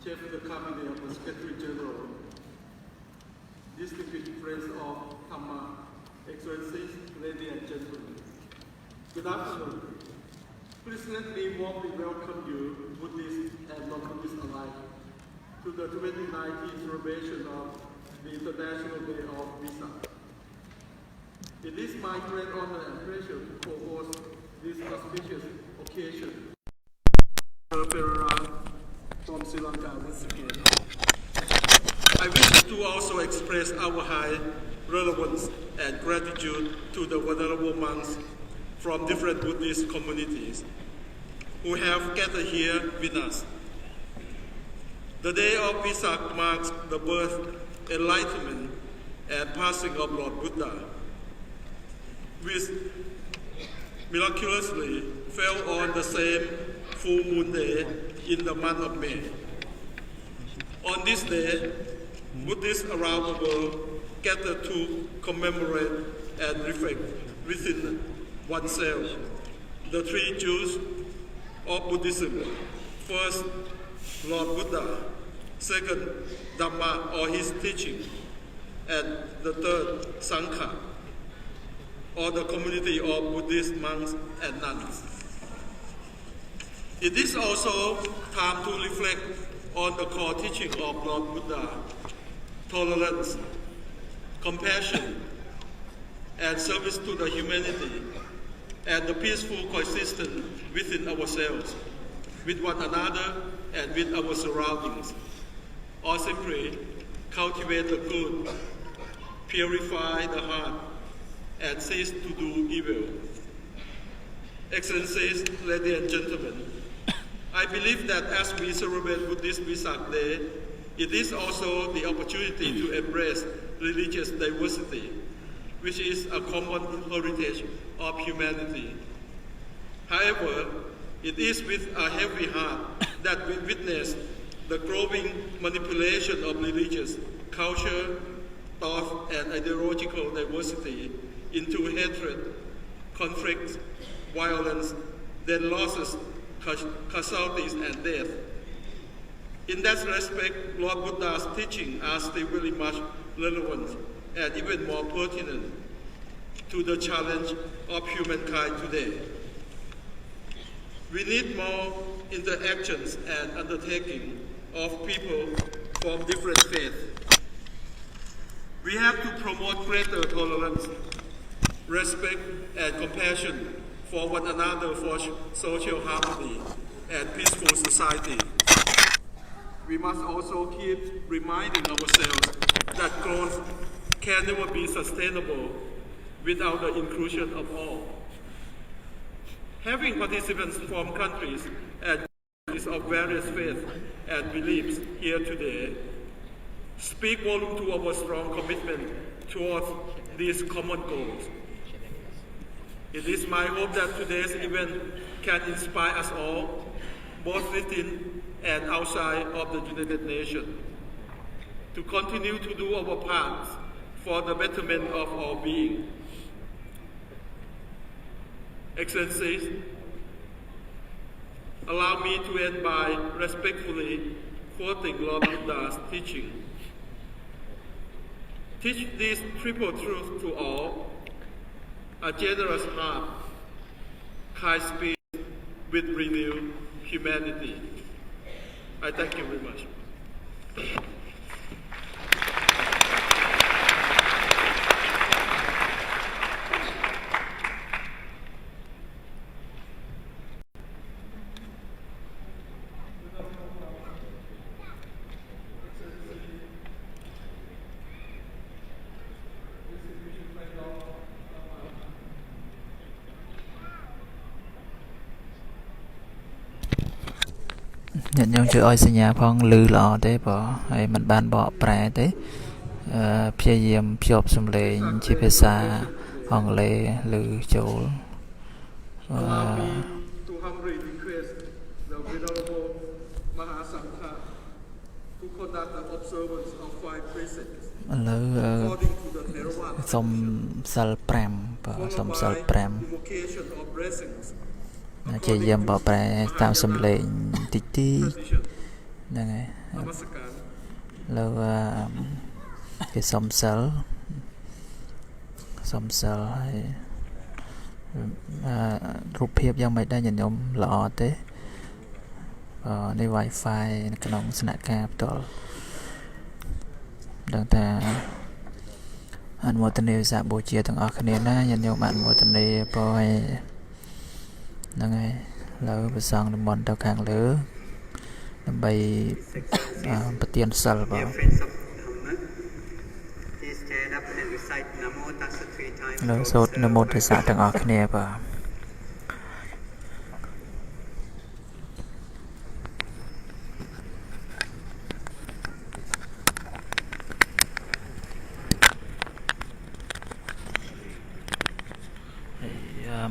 Chief of the Cabinet of the Secretary General, distinguished friends of Thamma, Excellencies, ladies and gentlemen. Good afternoon. Please let me warmly welcome you, Buddhists and non-Buddhists alike, to the 2019 celebration of the International Day of Vesak. It is my great honor and pleasure to co-host this auspicious occasion. From Sri Lanka once again. I wish to also express our high relevance and gratitude to the venerable monks from different Buddhist communities who have gathered here with us. The day of Vesak marks the birth, enlightenment, and passing of Lord Buddha, which miraculously fell on the same full moon day in the month of May. On this day, Buddhists around the world gather to commemorate and reflect within oneself the three Jews of Buddhism. First, Lord Buddha. Second, Dhamma or his teaching. And the third, Sangha or the community of Buddhist monks and nuns. It is also time to reflect on the core teaching of Lord Buddha: tolerance, compassion, and service to the humanity, and the peaceful coexistence within ourselves, with one another, and with our surroundings. Or simply, cultivate the good, purify the heart, and cease to do evil. Excellencies, ladies and gentlemen, I believe that as we celebrate Buddhist Vesak Day, it is also the opportunity to embrace religious diversity, which is a common heritage of humanity. However, it is with a heavy heart that we witness the growing manipulation of religious, culture, thought, and ideological diversity into hatred, conflict, violence, then losses, casualties, and death. In that respect, Lord Buddha's teaching are still very much relevant and even more pertinent to the challenge of humankind today. We need more interactions and undertaking of people from different faiths. We have to promote greater tolerance, respect, and compassion for one another for social harmony and peaceful society. We must also keep reminding ourselves that growth can never be sustainable without the inclusion of all. Having participants from countries and communities of various faiths and beliefs here today speak volume to our strong commitment towards these common goals. It is my hope that today's event can inspire us all, both within and outside of the United Nations, to continue to do our part for the betterment of our being. Excellencies, allow me to end by respectfully quoting Lord Buddha's teaching. Teach this triple truth to all: a generous heart, kind spirit with renewed humanity. I thank you very much. ញាតិញោមជួយឲ្យសញ្ញាផងឮល្អទេបើហើយមិនបានបកប្រែទេព្យាយាមភ្ជាប់សំឡេងជាភាសាអង់គ្លេសឬចូល to humbly request the Venerable Mahasangha to conduct the observance of 5 precepts ឥឡូវ according to the Theravada សុំសិល5បើសុំសិល5 invocation of blessings ជាយាមបកប្រែតាមសំឡេងតិចតិច nè ngay Namaskar. lâu cái xóm sel hay rụp hiệp do mấy đây nhìn nhóm lọ thếใน Wi-Fi ក្នុងស្នាក់ការផ្ទាល់ដឹងថាអនុមោទនាវិសាខបូជាទាំងអស់គ្នាណាញាតិញោមអនុមោទនាពរឲ្យហ្នឹងហើយលើប្រសងនិមន្តទៅខាងលើដើម្បីប្រទានសិលបងលើសូត្រនមោទស្សៈទាំងអស់គ្នាបង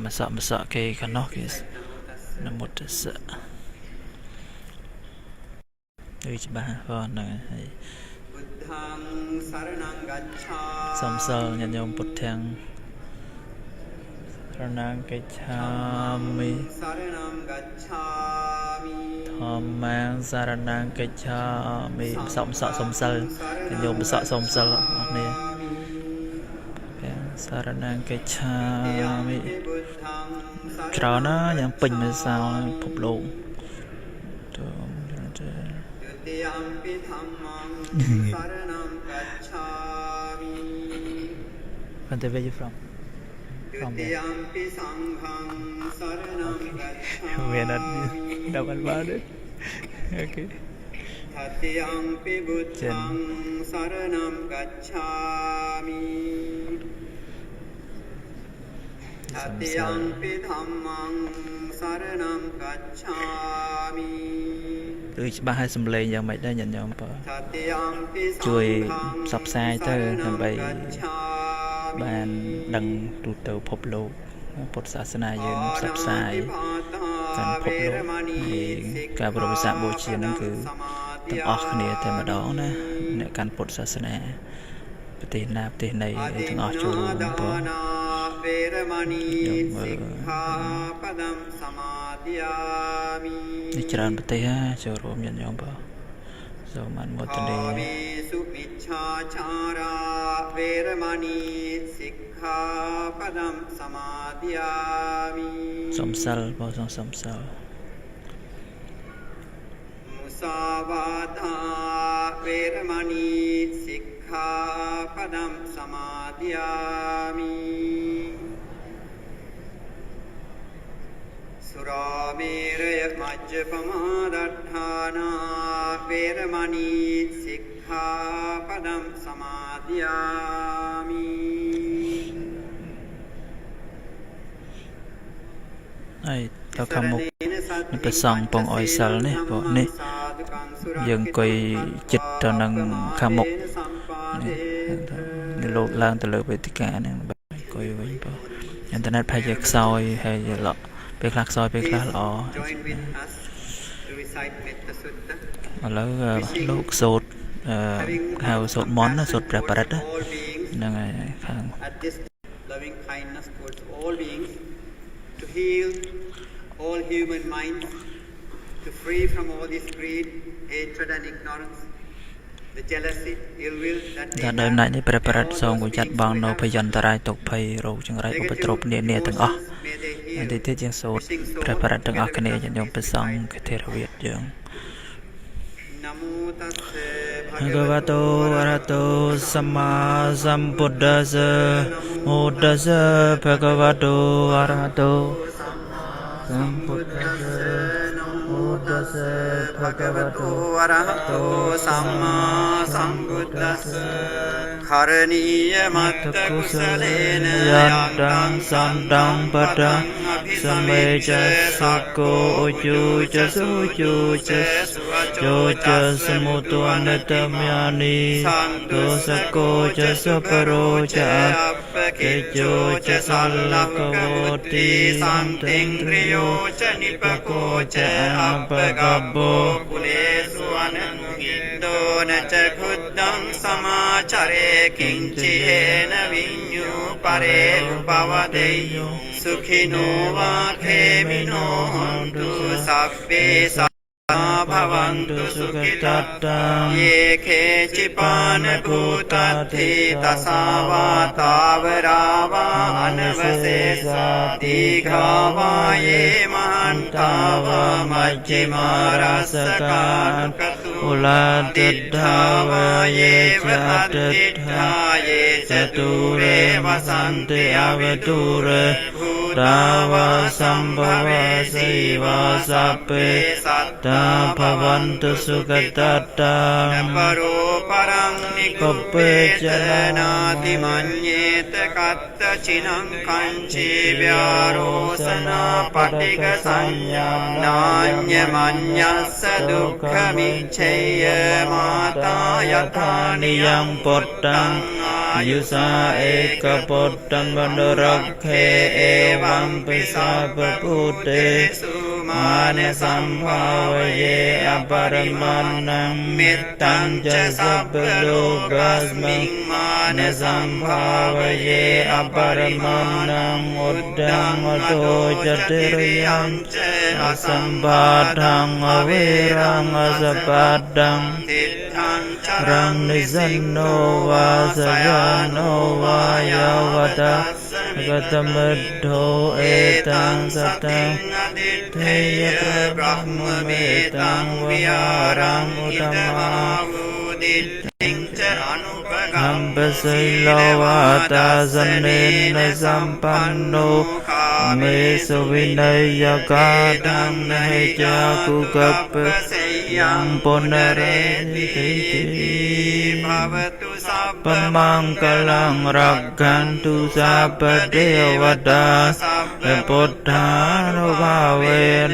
ម្សក់គេខាងនោះគេនមោទស្សៈដូចច្បាស់បងហ្នឹងហើយសំសិលញាតិញោមពុទ្ធាំងសរណង្កិច្ឆាមិធម្មងសរណង្កិច្ឆាមិម្សក់សំសិលញាតិញោមម្សក់សំសិលអស់គ្នាសរណង្កិច្ឆាមិច្រើនណាស់យ៉ាងពេញមេសាពិភពលោកWhere are you from? From there. Okay. We are not double about it. Okay. Tatiyampi buddhang saranam gacchami. Tatiyampi dhammang saranam gacchami. ឬច្បាស់ឲ្យសំឡេងយ៉ាងម៉េចដែរញាតិញោមបើជួយផ្សព្វផ្សាយទៅដើម្បីបានដឹងទូទៅពិភពលោកពុទ្ធសាសនាយើងផ្សព្វផ្សាយកាន់ពិភពលោកហើយការប្រវិសាបូជាហ្នឹងគឺទាំងអស់គ្នាតែម្ដងណាអ្នកកាន់ពុទ្ធសាសនាប្រទេសណាប្រទេសណីទាំងអស់ចូលរួមបងនេះច្រើនប្រទេសចូលរួមញាតិញោមបងសូមអនុមោទនាសុមិច្ឆាឆារាវេរមណីសិក្ខាបដំសមាទិយាមិសំសិលបងសំសិលមុសាវាតាវេរមណីសិក្ខាបដំសមាទិយាមិសុរាមេរយមជ្ជបមាដដ្ឋានាវេរមណីសិក្ខាបដំសមាទិយាមិហើយទៅខាងមុខព្រះសង្ឃពងអុយសិលនេះព្រោះនេះយើងអង្គុយចិត្តទៅនឹងខាងមុខនេះលោកឡើងទៅលើវេទិកាហ្នឹងអង្គុយវិញព្រោះអ៊ីនធឺណិតប្រហែលជាខ្សោយហើយឡក់ពេលខ្លះខ្សោយពេលខ្លះល្អឥឡូវលោកសូត្រហៅសូត្រមន្តសូត្រព្រះបរិត្តហ្នឹងហើយខាង loving kindness towards all beings to heal all human minds to free from all this greed hatred and ignorance the jealousy ill will that ដោយអំណាចនេះព្រះបរិត្តសូមគចាត់បងនៅភយន្តរាយទុក្ខភ័យរោគចង្រៃឧបទ្រពនានាទាំងអស់ហើយទីទៀតជាងសូត្រព្រះបរិត្តទាំងអស់គ្នាញាតិញោមព្រះសង្ឃធរវិទយើងនមោតស្សៈភគវតោអរហតោសម្មាសម្ពុទ្ធស្សៈនមោតស្សៈភគវតោអរហតោសម្ពុទ្ធស្សៈនមោតស្សៈភគវតោអរហតោសម្មាសម្ពុទ្ធស្សៈKaraniya matta kusalena yantang santang padang sameja sakko ujuja sujuja joja semutu anatamyani dosakko jasa paroja kejo jasa lakavoti santing triyo janipako janapagabbo kulesu anangindo nacakuddang samacare Kincihena vinyu pare upavadeyo Sukhino va khemino hontu sabbe ภวันตุสุขตัตตังเยเคจิปานภูตัตถิตัสสาวาตาวราวาอนวเสสติขาวาเยมันตาวามัจจิมาราสการอุลาติทาวาเยจัตติทาเยจตุเรวสันติอเวตุเรดาวาสัมภวะสีวาสัพเพสัตตาภวันตุสุขตัตตังปโรปรังนิกเปเจรนาติมัญเยตกัตตชินังคัญชีวาโรสนาปฏิกสัญญานัญญมัญญัสสะดุขมิเชยมาตายธานิยังปุตตังอายุสาเอกปุตตังบรรรักเขเอวัมปิสาปพุเตสุมาเนสัมภาวเยอปรมันนังมิตตังจะสัพพโลกัสมิงมาเนสัมภาวเยอปรมันนังอุดดังอโตจติริยังเจอสัมปาทังอเวรังอสปัดดังทิฏฐังจรังนิสันโนวาสยานโนวายาวตากัตมัดโธเอตังสัตตังเทยะพระมเมตังวิหารังอุตมาวุดิติงเจอนุปกัมปสิโลวาตาสเนนสัมปันโนเมสุวินัยกาตังนหิจากุกัปปะยังปุณเรติติภาวตุสัพพมังคลังรักขันตุสัพพเทวตาสัพพพุทธานุภาเว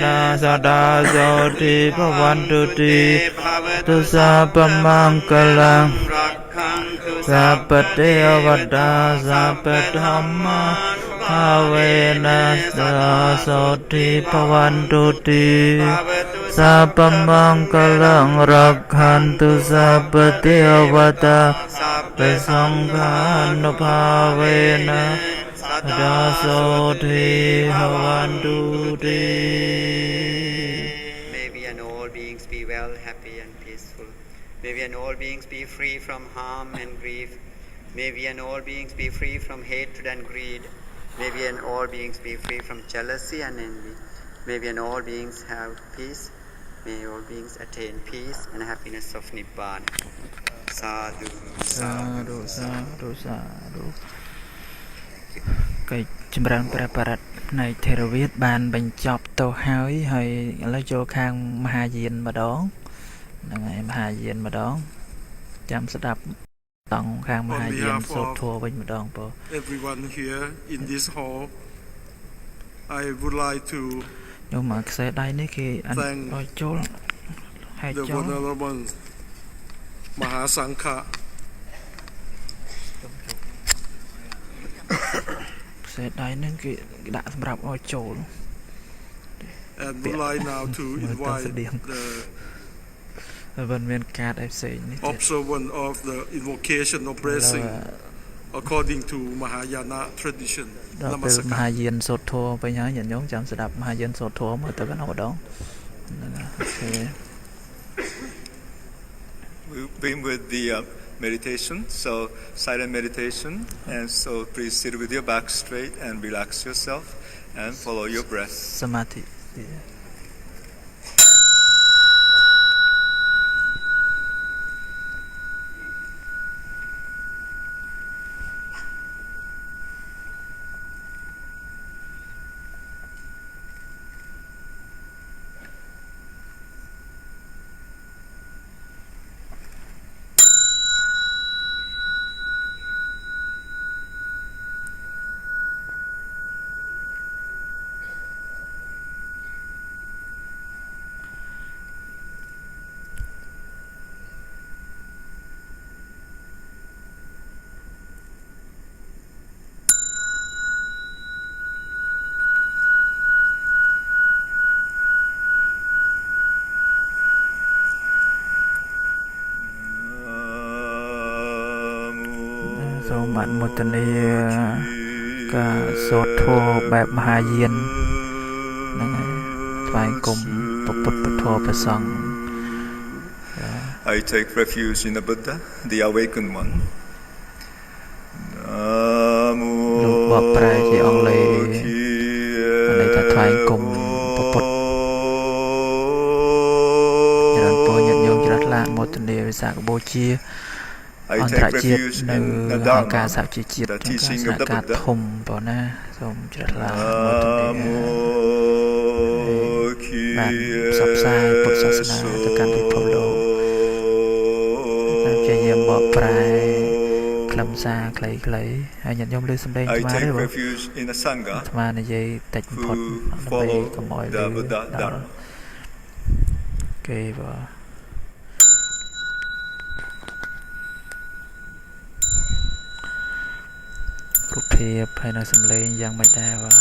นะสดาโสติภวันตุติตุสัพพมังคลังสัพพเทวตาสัพพธัมมาภาเวนะสดาโสติภวันตุติสัพพมังคลังรักขันตุสัพพเทวตาสัพพสังฆานุภาเวนะสดาโสติภวันตุติ May we and all beings be well, happy and peaceful. May we and all beings be free from harm and grief. May we and all beings be free from hatred and greed. May we and all beings be free from jealousy and envy. May we and all beings have peace. May all beings attain peace and happiness of Nibbana. Sadhu, sadhu, sadhu, sadhu. កិច្ចចម្រើនព្រះបរិត្តនៃថេរវាទបានបញ្ចប់ទៅហើយឥឡូវចូលខាងមហាយានម្ដងហ្នឹងហើយមហាយានម្ដងចាំស្ដាប់តង់ខាងមហាយានសូត្រធម៌វិញម្ដងបង Everyone here in this hall I would like to ខ្ញុំមកខ្សែដៃនេះគេអត់ឲ្យចូលហើយចូល The Venerable Mahasanghaខ្សែដៃហ្នឹងគេដាក់សម្រាប់ឲ្យចូល And would like now to invite the មិនមានកាតអីផ្សេងនេះ observant of the invocation of blessing according to Mahayana tradition ដល់ពេលមហាយានសូត្រធម៌វិញហើយញាតិញោមចាំស្ដាប់មហាយានសូត្រធម៌មើលទៅម្ដង We begin with the meditation, so silent meditation, and so please sit with your back straight and relax yourself and follow your breath. Samadhi. Soom anh một tình yêu cả sốt thô bẹp hà yên I take refuge in the Buddha, the awakened one. លោកបបប្រែជាអង់គ្លេសន័យថាថ្វាយគុំពុទ្ធច្រើនពរញាតិញោមជ្រះថ្លាមោទនាវិសាខបូជាអន្តរជាតិនៅអង្គការសហជីវជាតិក្នុងការធំប៉ុណ្ណាសូមជ្រះថ្លាមោទនាបានផ្សព្វផ្សាយពុទ្ធសាសនាទៅកាន់ពិភពលោកតាមជាយាមបកប្រែខ្លឹមសារខ្លីៗហើយញាតិញោមលើសំឡេងស្មារតីបងស្មារនិយាយតិចបំផុតដើម្បីកុំឲ្យដល់គេបងរូបភាពហើយនៅសំឡេងយ៉ាងមិនដែរបង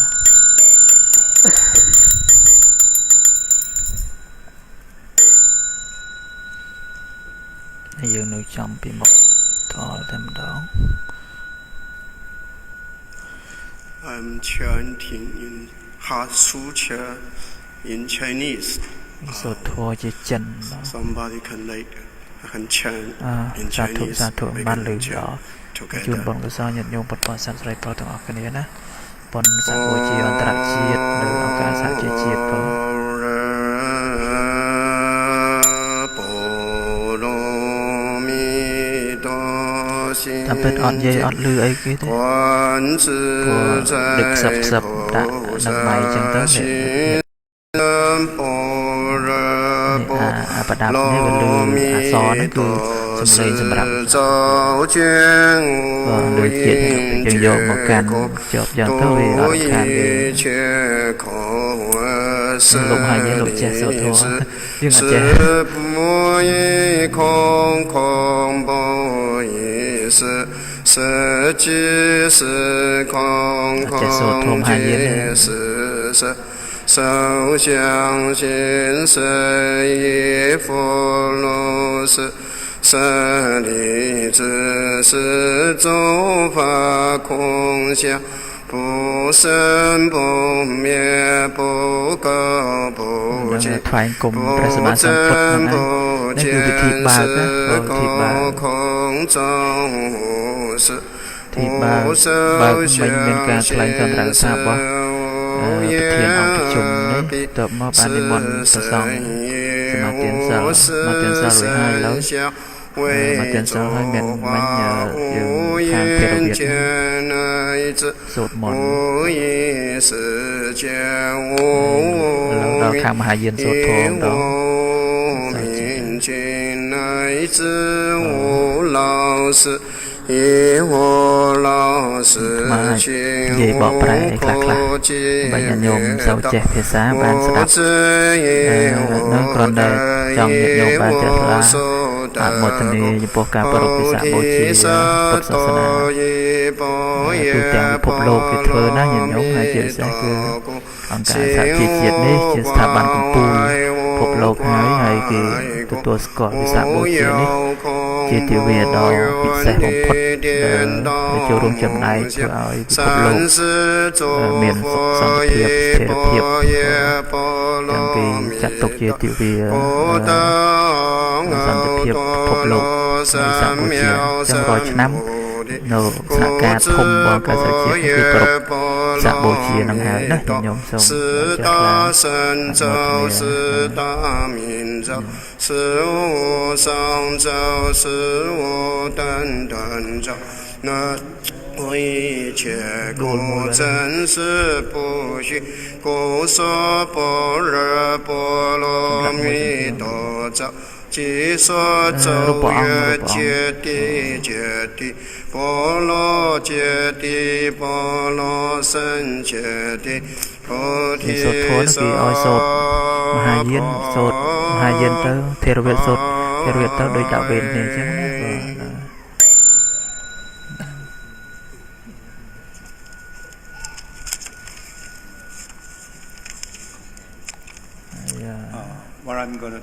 ហើយយើងនៅចំពីមុខតតែម្ដង I'm chanting in Heart Sutra in Chinese. សូត្រធម៌ជាចិន Somebody can chant in សាធុ Chinese. សាធុបានលើកដល់ជូនបងប្រសញាតិញោមពុទ្ធបរិស័ទស្រីពលទាំងអស់គ្នាណាប៉ុនសាគូជាអន្តរជាតិនៅអង្គការសហជីវជាតិផងតាមពិតអត់និយាយអត់លឺអីគេទេដឹកសឹបដាក់នឹងម៉ៃចឹងទៅអាប្រដាប់នេះវាលឺអក្សរនេះគឺសំឡេងសម្រាប់លើជាតិយើងយកមកកាន់ជាប់យ៉ាងទៅវាអត់ខានទេលោកហើយលោកចេះសូត្រធម៌យើងអត់ចេះ是即是空空是手相心是一佛罗是舍利子是诸法空相不生不灭不垢不净不增不减是空中是ទីបើមិនមានការថ្លែងសម្រាប់ថារបស់ប្រធានអង្គប្រជុំនេះតបមកបាននិមន្តព្រះសង្ឃសមាទានសិលរួចហើយឡើយមកទានសិលហើយមានមិញយើងខាងភារវិទ្យាសូត្រមន្តដល់ខាងមហាយានសូត្រធម៌ដល់និយាយបកប្រែខ្លះបើញាតិញោមសូវចេះភាសាបានស្ដាប់នៅគ្រាន់តែចង់ញាតិញោមបានចេះស្ដាប់អនុមោទនាចំពោះការប្រារព្ធពិសាខបូជាពុទ្ធសាសនាទូទាំងពិភពលោកគេធ្វើណាញាតិញោមហើយជាពិសេសគឺអង្គការសហជីវជាតិនេះជាស្ថាប័នកំពូលពិភពលោកហើយគេទទួលស្គាល់ពិសាខបូជានេះជាទិវាដ៏ពិសេសបំផុតដែលចូលរួមចំណែកធ្វើឲ្យពិភពលោកមានសន្តិភាពស្ថិរភាពទាំងពីចាត់ទុកជាទិវាសន្តិភាពពិភពលោកវិសាខបូជាចំ100ឆ្នាំនៅសហការធំរបស់កាសហជាតិគឺគ្រប់សាខបូជានឹងហើយណាខ្ញុំសូមចាស់ឡា是我上照，是我等等照，那我一切故真实不虚，故说般若波罗蜜多照。即说咒曰揭谛揭谛，波罗揭谛波罗僧揭谛，菩提萨មហាយានទៅធេរវាទសូត្រធេរវាទទៅដោយដាក់វេននេះអញ្ចឹងណាWhat I'm going to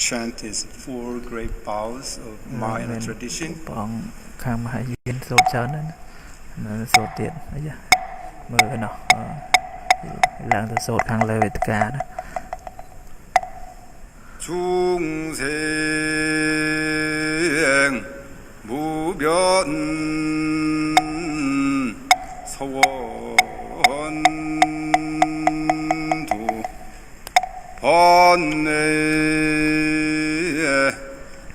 chant is 4 great vows of Mahayana tradition. បងខាងមហាយានសូត្រច្រើនណាស់សូត្រទៀតអីយ៉ាមើលឯណោះឡើងទៅសូត្រខាងលើវេទិកាណា 중생 무변 서원도 번뇌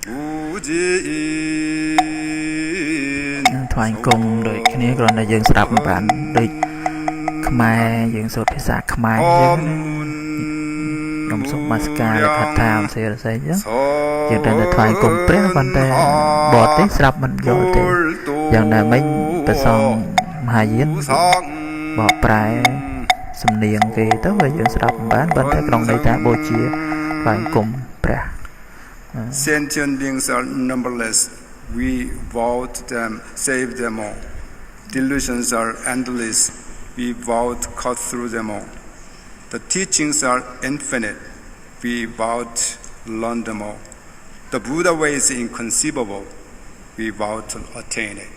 무지인 ថ្វាយគុំដូចគ្នាគ្រាន់តែយើងស្ដាប់មិនបានដូចខ្មែរយើងសូត្រភាសាខ្មែរយើងណាខ្ញុំសូមនមស្ការថាថាមសេរសេចយើងតែថ្វាយគុំព្រះប៉ុន្តែបទទេស្រាប់មិនយល់ទេយ៉ាងណាមិញប្រសងមហាយានបកប្រែសំនៀងគេទៅហើយយើងស្ដាប់មិនបានប៉ុន្តែក្នុងន័យថាបូជាថ្វាយគុំព្រះ Sentient beings are numberless. We vow to them, save them all. Delusions are endless. We vow to cut through them all. The teachings are infinite. We vow to learn them all. The Buddha way is inconceivable. We vow to attain it.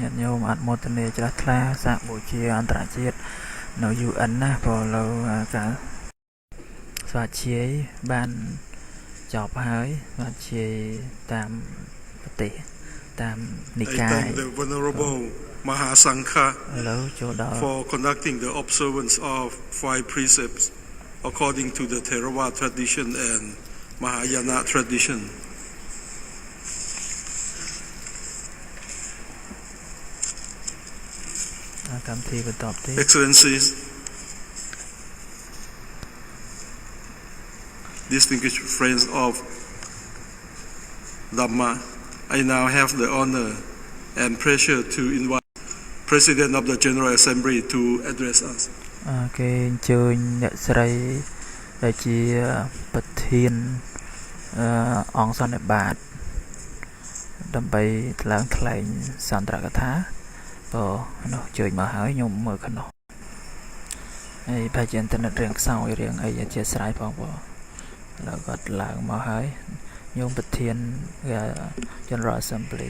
Nhận nhau mà một tuần này cho là sáng buổi chiều anh trả chiết nó UN á rồi lâu cả xóa chế ban chọc hơi và chế tam tệ tam I nikai thank the Venerable Mahasangha lâu chỗ đó for conducting the observance of 5 precepts according to the Theravada tradition and Mahayana tradition. Excellencies, distinguished friends of Dhamma, I now have the honor and pleasure to invite President of the General Assembly to address us. Cái chơi nhận sợi là chỉ bật thiên ông son bát đâm bay lãng thay san tra thá nó chơi mà hỏi nhung mở khăn nó ai bài trên internet riêng sau riêng ai chia sẻ phong bộ là gọi là mà hỏi nhung bật thiên General Assembly.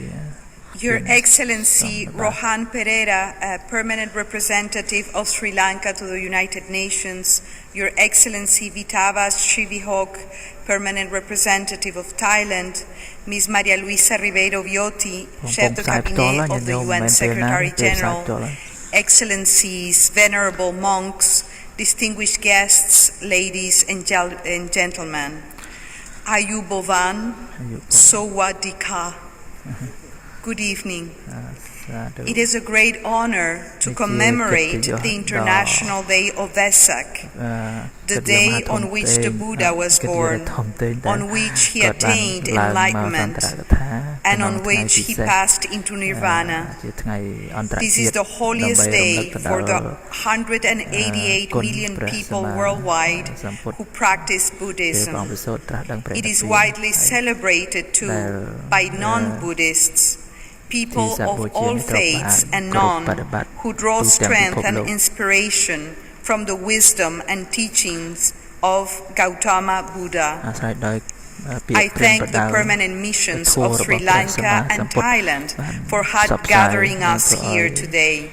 Your Excellency Rohan Pereira, Permanent Representative of Sri Lanka to the United Nations, Your Excellency Vitavas Srivihok, Permanent Representative of Thailand, Ms. Maria Luisa Ribeiro Viotti, Chef de Cabinet of the UN Secretary General, Excellencies, Venerable Monks, distinguished guests, ladies and gentlemen, Ayubovan, Sawadika. Good evening. It is a great honor to commemorate the International Day of Vesak, the day on which the Buddha was born, on which he attained enlightenment, and on which he passed into nirvana. This is the holiest day for the 188 million people worldwide who practice Buddhism. It is widely celebrated too by non-Buddhists, people of all faiths and none who draw strength and inspiration from the wisdom and teachings of Gautama Buddha. I thank the permanent missions of Sri Lanka and Thailand for gathering us here today.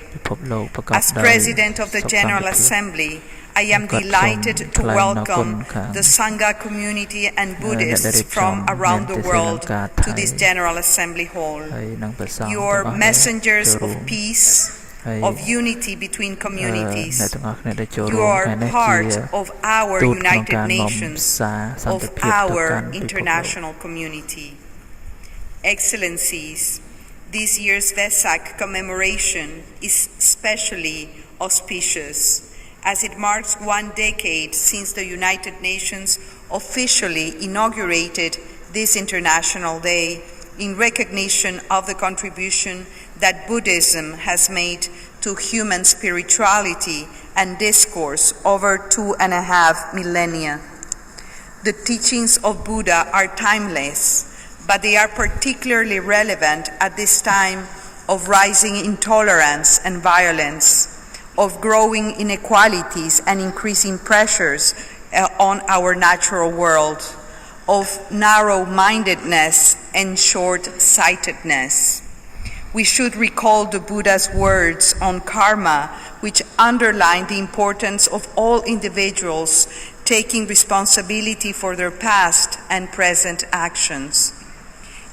As President of the General Assembly, I am delighted to welcome the Sangha community and Buddhists from around the world to this General Assembly Hall. You are messengers of peace, of unity between communities. You are part of our United Nations, of our international community. Excellencies, this year's Vesak commemoration is especially auspicious, as it marks 1 decade since the United Nations officially inaugurated this International Day in recognition of the contribution that Buddhism has made to human spirituality and discourse over 2.5 millennia. The teachings of Buddha are timeless, but they are particularly relevant at this time of rising intolerance and violence, of growing inequalities and increasing pressures on our natural world, of narrow-mindedness and short-sightedness. We should recall the Buddha's words on karma, which underline the importance of all individuals taking responsibility for their past and present actions.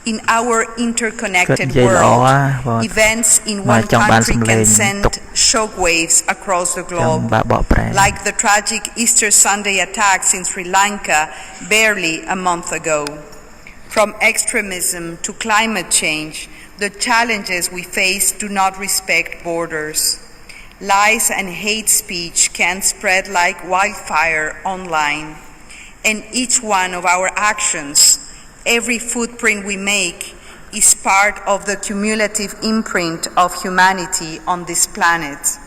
In our interconnected world, events in one country can send shockwaves across the globe, like the tragic Easter Sunday attacks in Sri Lanka barely a month ago. From extremism to climate change, the challenges we face do not respect borders. Lies and hate speech can spread like wildfire online, and each one of our actions, every footprint we make, is part of the cumulative imprint of humanity on this planet.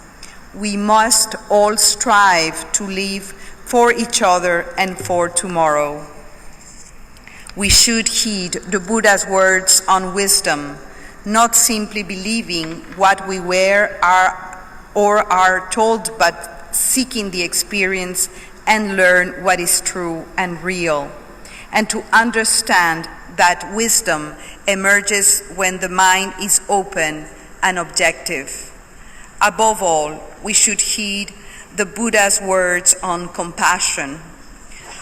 We must all strive to live for each other and for tomorrow. We should heed the Buddha's words on wisdom, not simply believing what we wear or are told, but seeking the experience and learn what is true and real, and to understand that wisdom emerges when the mind is open and objective. Above all, we should heed the Buddha's words on compassion.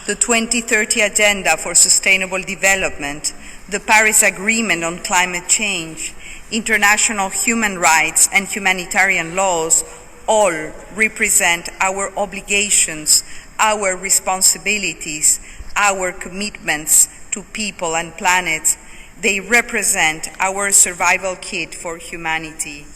The 2030 Agenda for Sustainable Development, the Paris Agreement on Climate Change, international human rights and humanitarian laws all represent our obligations, our responsibilities, our commitments to people and planet. They represent our survival kit for humanity.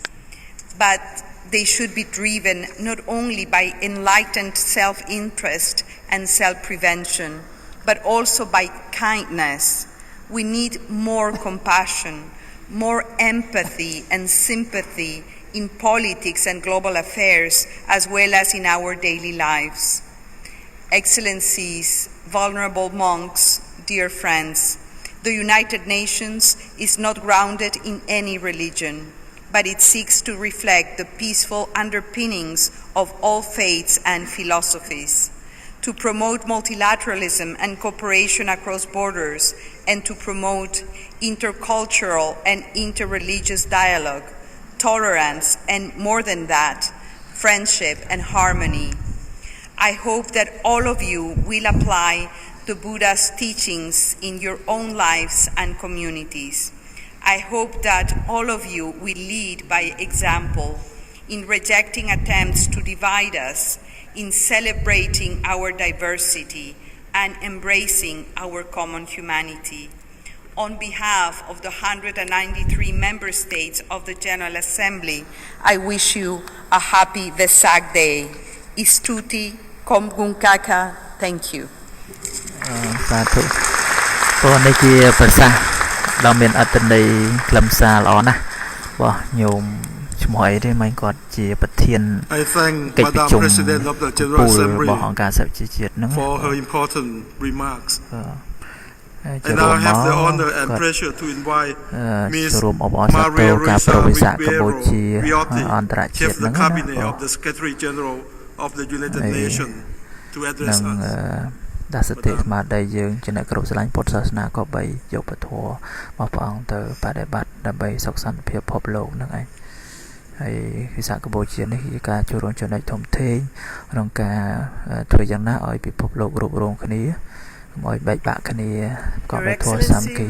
But they should be driven not only by enlightened self-interest and self-prevention, but also by kindness. We need more compassion, more empathy and sympathy in politics and global affairs, as well as in our daily lives. Excellencies, vulnerable monks, dear friends, the United Nations is not grounded in any religion, but it seeks to reflect the peaceful underpinnings of all faiths and philosophies, to promote multilateralism and cooperation across borders, and to promote intercultural and interreligious dialogue, tolerance, and more than that, friendship and harmony. I hope that all of you will apply the Buddha's teachings in your own lives and communities. I hope that all of you will lead by example in rejecting attempts to divide us, in celebrating our diversity, and embracing our common humanity. On behalf of the 193 member states of the General Assembly, I wish you a happy Vesak Day. Istuti Komgunkaka, thank you. เราមានអត្តន័យខ្លឹមសារល្អណាស់បាទញោមឈ្មោះអីទេមិនគាត់ជាប្រធានកិច្ចប្រជុំរបស់អង្គការសហជីវជាតិហ្នឹង for her important remarks and I have the honor and pleasure to invite Ms. Maria Risa Viotti, Chief of the Cabinet of the Secretary General of the United Nations, to address us. ដាសតិស្មារតីយើងជាអ្នកគោរពស្រឡាញ់ពុទ្ធសាសនាក៏បីយកពធរបស់ព្រះអង្គទៅបដិបត្តិដើម្បីសុខសន្តិភាពពិភពលោកនឹងឯងហើយវិសាខបូជានេះជាការចូលរួមចំណែកធំធេងក្នុងការធ្វើយ៉ាងណាឲ្យពិភពលោកគ្រប់គ្រងគ្នាកុំឲ្យបែកបាក់គ្នាប្រកបដោយធម៌សាមគ្គី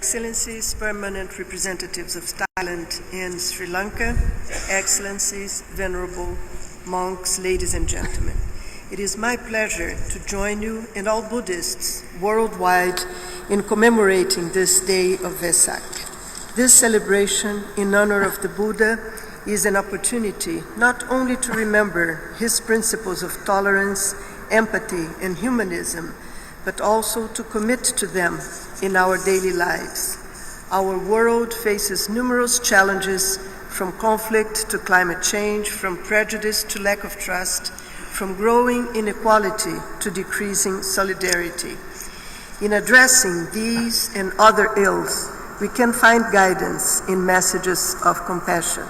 Excellencies, permanent representatives of Thailand and Sri Lanka, Excellencies, Venerable monks, ladies and gentlemen. It is my pleasure to join you and all Buddhists worldwide in commemorating this day of Vesak. This celebration in honor of the Buddha is an opportunity not only to remember his principles of tolerance, empathy, and humanism, but also to commit to them in our daily lives. Our world faces numerous challenges from conflict to climate change, from prejudice to lack of trust, from growing inequality to decreasing solidarity. In addressing these and other ills, we can find guidance in messages of compassion.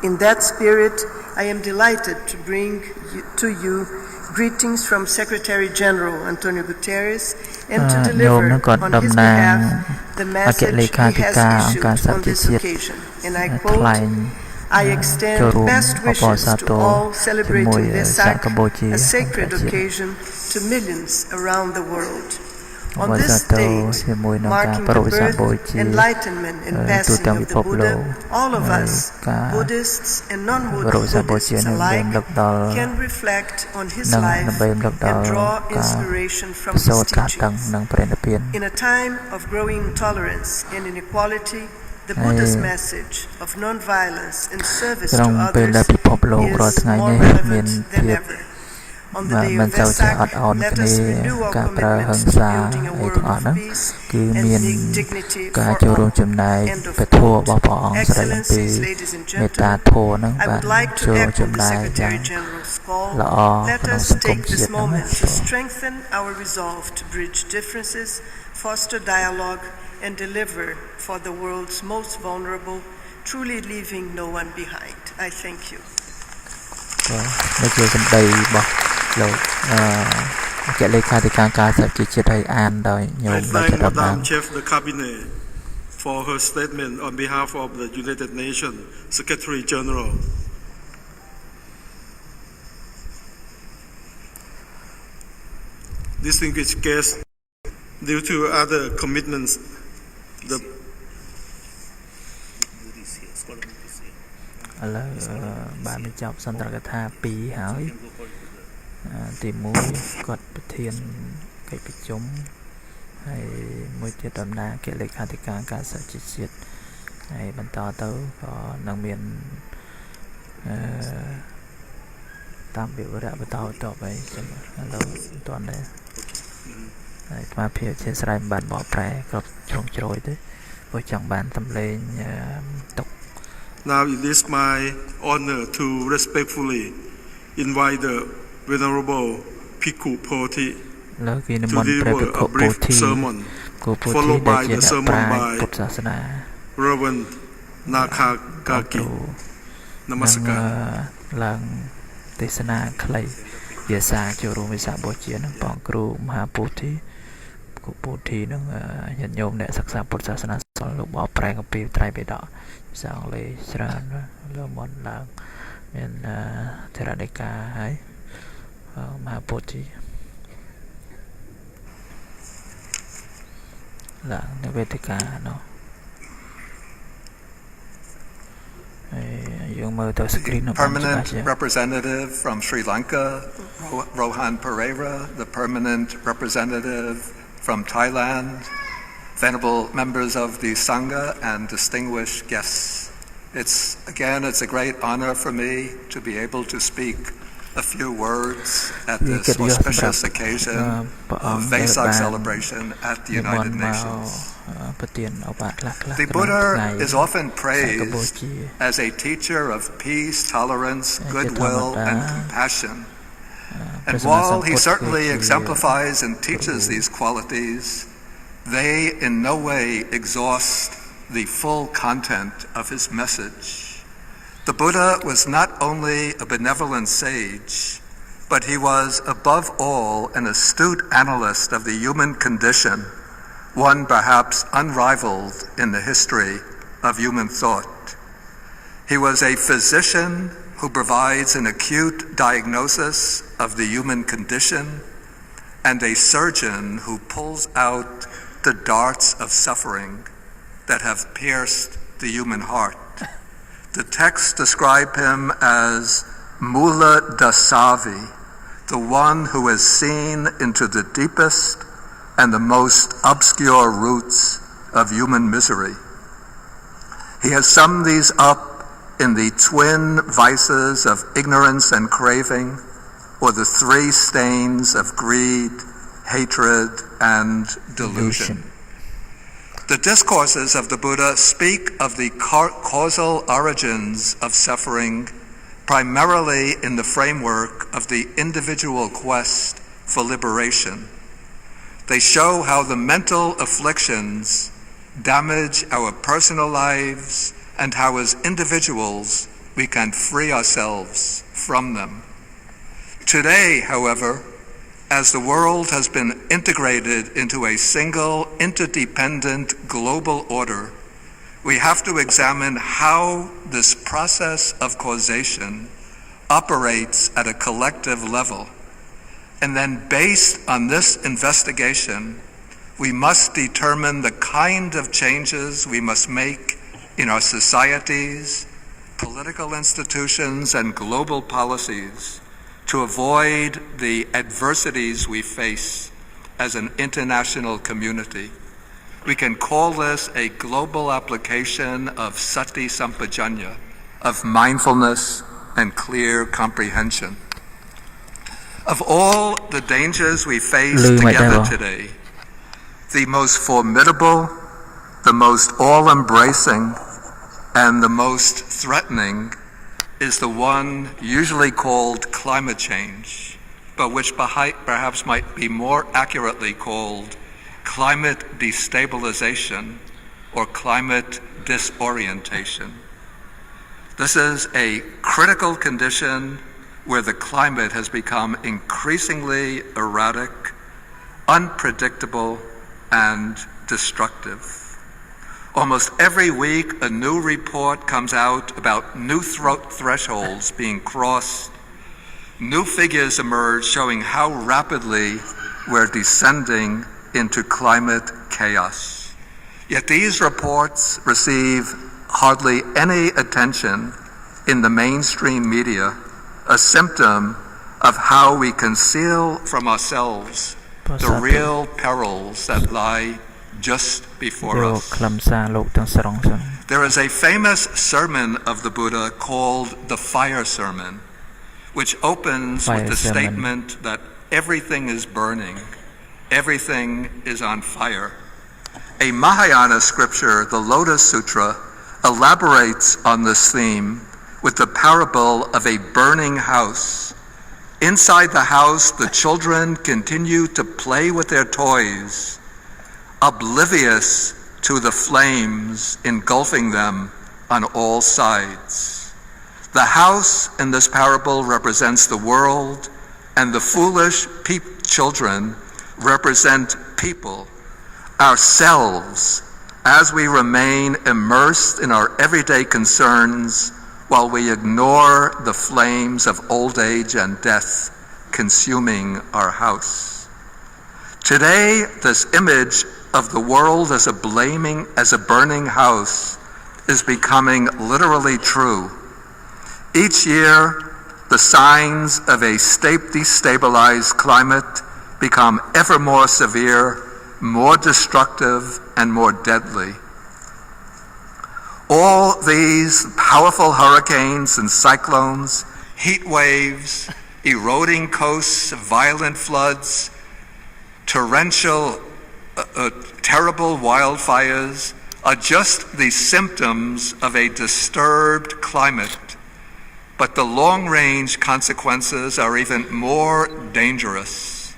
In that spirit, I am delighted to bring to you greetings from Secretary General Antonio Guterres and to deliver on his behalf the message he has issued on this occasion. And I quote, I extend best wishes to all celebrating Vesak, a sacred occasion to millions around the world. On this date, marking the birth, enlightenment, and passing of the Buddha, all of us, Buddhists and non-Buddhists alike, can reflect on his life and draw inspiration from his teachings. In a time of growing intolerance and inequality, the Buddha's message of non-violence and service to others is more relevant than ever. On the day of Vesak, let us renew our commitment to building a world of peace and dignity for all. End of quote. Excellencies, ladies and gentlemen, I would like to echo the Secretary General's call. Let us take this moment to strengthen our resolve to bridge differences, foster dialogue, and deliver for the world's most vulnerable, truly leaving no one behind. I thank you. នេះជាសម្ដីរបស់លោកអគ្គលេខាធិការការសហជីវជាតិឲ្យអានដោយញោមលោក Madam Chief of the Cabinet for her statement on behalf of the United Nations Secretary General. Distinguished guests, due to other commitments, the ឥឡូវបានបញ្ចប់សន្ទរកថា2ហើយទី1គាត់ប្រធានកិច្ចប្រជុំហើយមួយទៀតដំណើរកិច្ចលេខាធិការការសហជីវជាតិហើយបន្តទៅក៏នឹងមានតាមវិវរៈបន្តទៅចឹងឥឡូវមិនទាន់ដែរហើយស្មារតីអធិស្ឋានបានបកប្រែគ្រប់ជ្រុងជ្រោយទៅព្រោះចង់បានសម្លេងទុក Now it is my honor to respectfully invite the Venerable Bhikkhu Poti to deliver a brief sermon, followed by the sermon by Reverend Nakagaki. Namaskar. ឡើងទេសនាខ្លីភាសាចូលរួមវិសាបូជានឹងបងគ្រូមហាពោធិគូពោធិនឹងញាតិញោមអ្នកសិក្សាពុទ្ធសាសនាសល់លោកបកប្រែកម្ពីត្រៃបិដកភាសាអង់គ្លេសច្រើនលើមុនឡើងមានធរណិកាហើយមហាពោធិឡើងនៅវេទិកានោះ Permanent representative from Sri Lanka, Rohan Pereira, the permanent representative from Thailand, venerable members of the Sangha and distinguished guests. It's a great honor for me to be able to speak a few words at this auspicious occasion of Vesak celebration at the United Nations. The Buddha is often praised as a teacher of peace, tolerance, goodwill, and compassion. And while he certainly exemplifies and teaches these qualities, they in no way exhaust the full content of his message. The Buddha was not only a benevolent sage, but he was above all an astute analyst of the human condition, one perhaps unrivaled in the history of human thought. He was a physician who provides an acute diagnosis of the human condition and a surgeon who pulls out the darts of suffering that have pierced the human heart. The texts describe him as Mula Dasavi, the one who has seen into the deepest and the most obscure roots of human misery. He has summed these up in the twin vices of ignorance and craving, or the three stains of greed, hatred, and delusion. The discourses of the Buddha speak of the causal origins of suffering primarily in the framework of the individual quest for liberation. They show how the mental afflictions damage our personal lives and how as individuals we can free ourselves from them. Today, however, as the world has been integrated into a single, interdependent global order, we have to examine how this process of causation operates at a collective level. And then based on this investigation, we must determine the kind of changes we must make in our societies, political institutions, and global policies to avoid the adversities we face as an international community. We can call this a global application of sati sampajanya, of mindfulness and clear comprehension. Of all the dangers we face together today, the most formidable, the most all-embracing, and the most threatening is the one usually called climate change, but which perhaps might be more accurately called climate destabilization or climate disorientation. This is a critical condition where the climate has become increasingly erratic, unpredictable, and destructive. Almost every week, a new report comes out about new thresholds being crossed. New figures emerge showing how rapidly we're descending into climate chaos. Yet these reports receive hardly any attention in the mainstream media, a symptom of how we conceal from ourselves the real perils that lie just before us. There is a famous sermon of the Buddha called the Fire Sermon, which opens with the statement that everything is burning, everything is on fire. A Mahayana scripture, the Lotus Sutra, elaborates on this theme with the parable of a burning house. Inside the house, the children continue to play with their toys, oblivious to the flames engulfing them on all sides. The house in this parable represents the world, and the foolish children represent people, ourselves, as we remain immersed in our everyday concerns while we ignore the flames of old age and death consuming our house. Today, this image of the world as a burning house is becoming literally true. Each year, the signs of a destabilized climate become ever more severe, more destructive, and more deadly. All these powerful hurricanes and cyclones, heat waves, eroding coasts, violent floods, torrential, terrible wildfires are just the symptoms of a disturbed climate, but the long-range consequences are even more dangerous.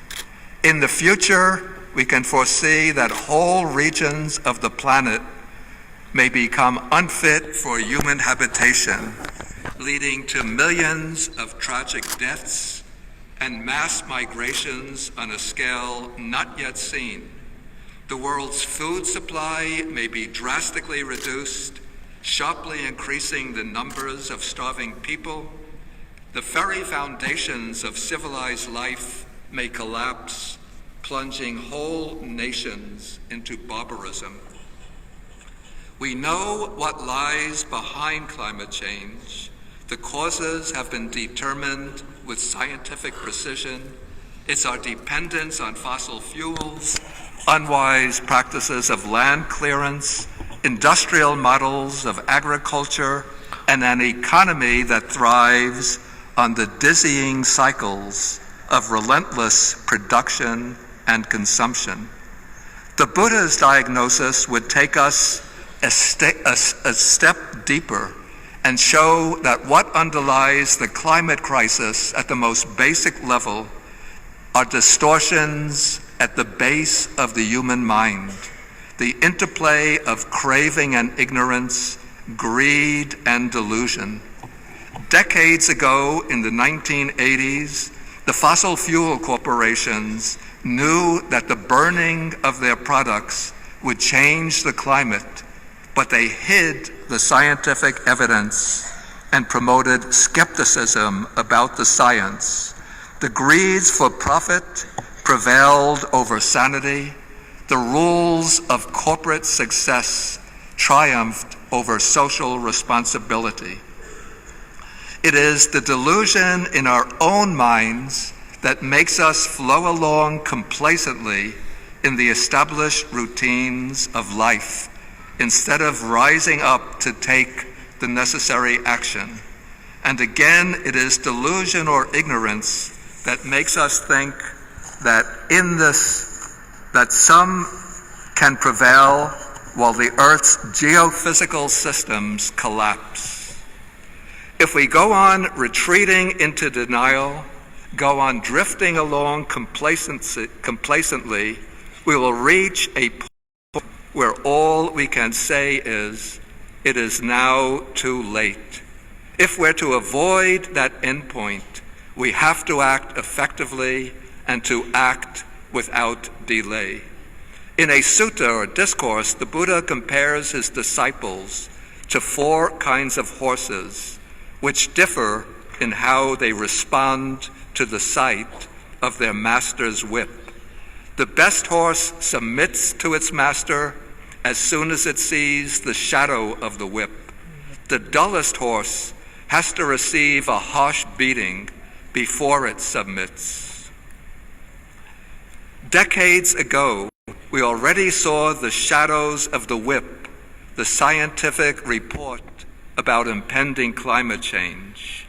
In the future, we can foresee that whole regions of the planet may become unfit for human habitation, leading to millions of tragic deaths and mass migrations on a scale not yet seen. The world's food supply may be drastically reduced, sharply increasing the numbers of starving people. The very foundations of civilized life may collapse, plunging whole nations into barbarism. We know what lies behind climate change. The causes have been determined with scientific precision. It's our dependence on fossil fuels, unwise practices of land clearance, industrial models of agriculture, and an economy that thrives on the dizzying cycles of relentless production and consumption. The Buddha's diagnosis would take us a step deeper and show that what underlies the climate crisis at the most basic level are distortions at the base of the human mind, the interplay of craving and ignorance, greed and delusion. Decades ago, in the 1980s, the fossil fuel corporations knew that the burning of their products would change the climate, but they hid the scientific evidence and promoted skepticism about the science. The greeds for profit prevailed over sanity. The rules of corporate success triumphed over social responsibility. It is the delusion in our own minds that makes us flow along complacently in the established routines of life, instead of rising up to take the necessary action. And again, it is delusion or ignorance that makes us think that in this, that some can prevail while the Earth's geophysical systems collapse. If we go on retreating into denial, go on drifting along complacently, we will reach a point where all we can say is, it is now too late. If we're to avoid that endpoint, we have to act effectively and to act without delay. In a sutta or discourse, the Buddha compares his disciples to 4 kinds of horses, which differ in how they respond to the sight of their master's whip. The best horse submits to its master as soon as it sees the shadow of the whip. The dullest horse has to receive a harsh beating before it submits. Decades ago, we already saw the shadows of the whip, the scientific report about impending climate change.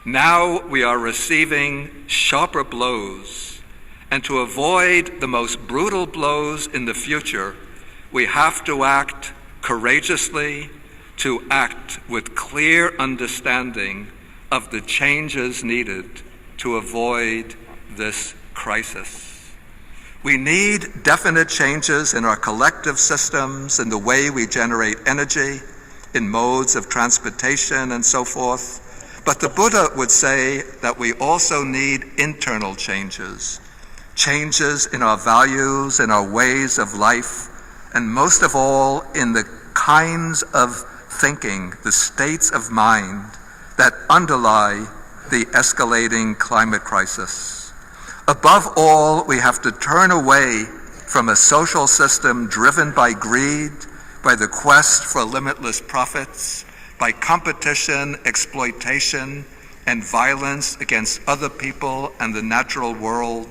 Now we are receiving sharper blows, and to avoid the most brutal blows in the future, we have to act courageously, to act with clear understanding of the changes needed to avoid this crisis. We need definite changes in our collective systems, in the way we generate energy, in modes of transportation and so forth. But the Buddha would say that we also need internal changes, changes in our values, in our ways of life, and most of all in the kinds of thinking, the states of mind that underlie the escalating climate crisis. Above all, we have to turn away from a social system driven by greed, by the quest for limitless profits, by competition, exploitation, and violence against other people and the natural world.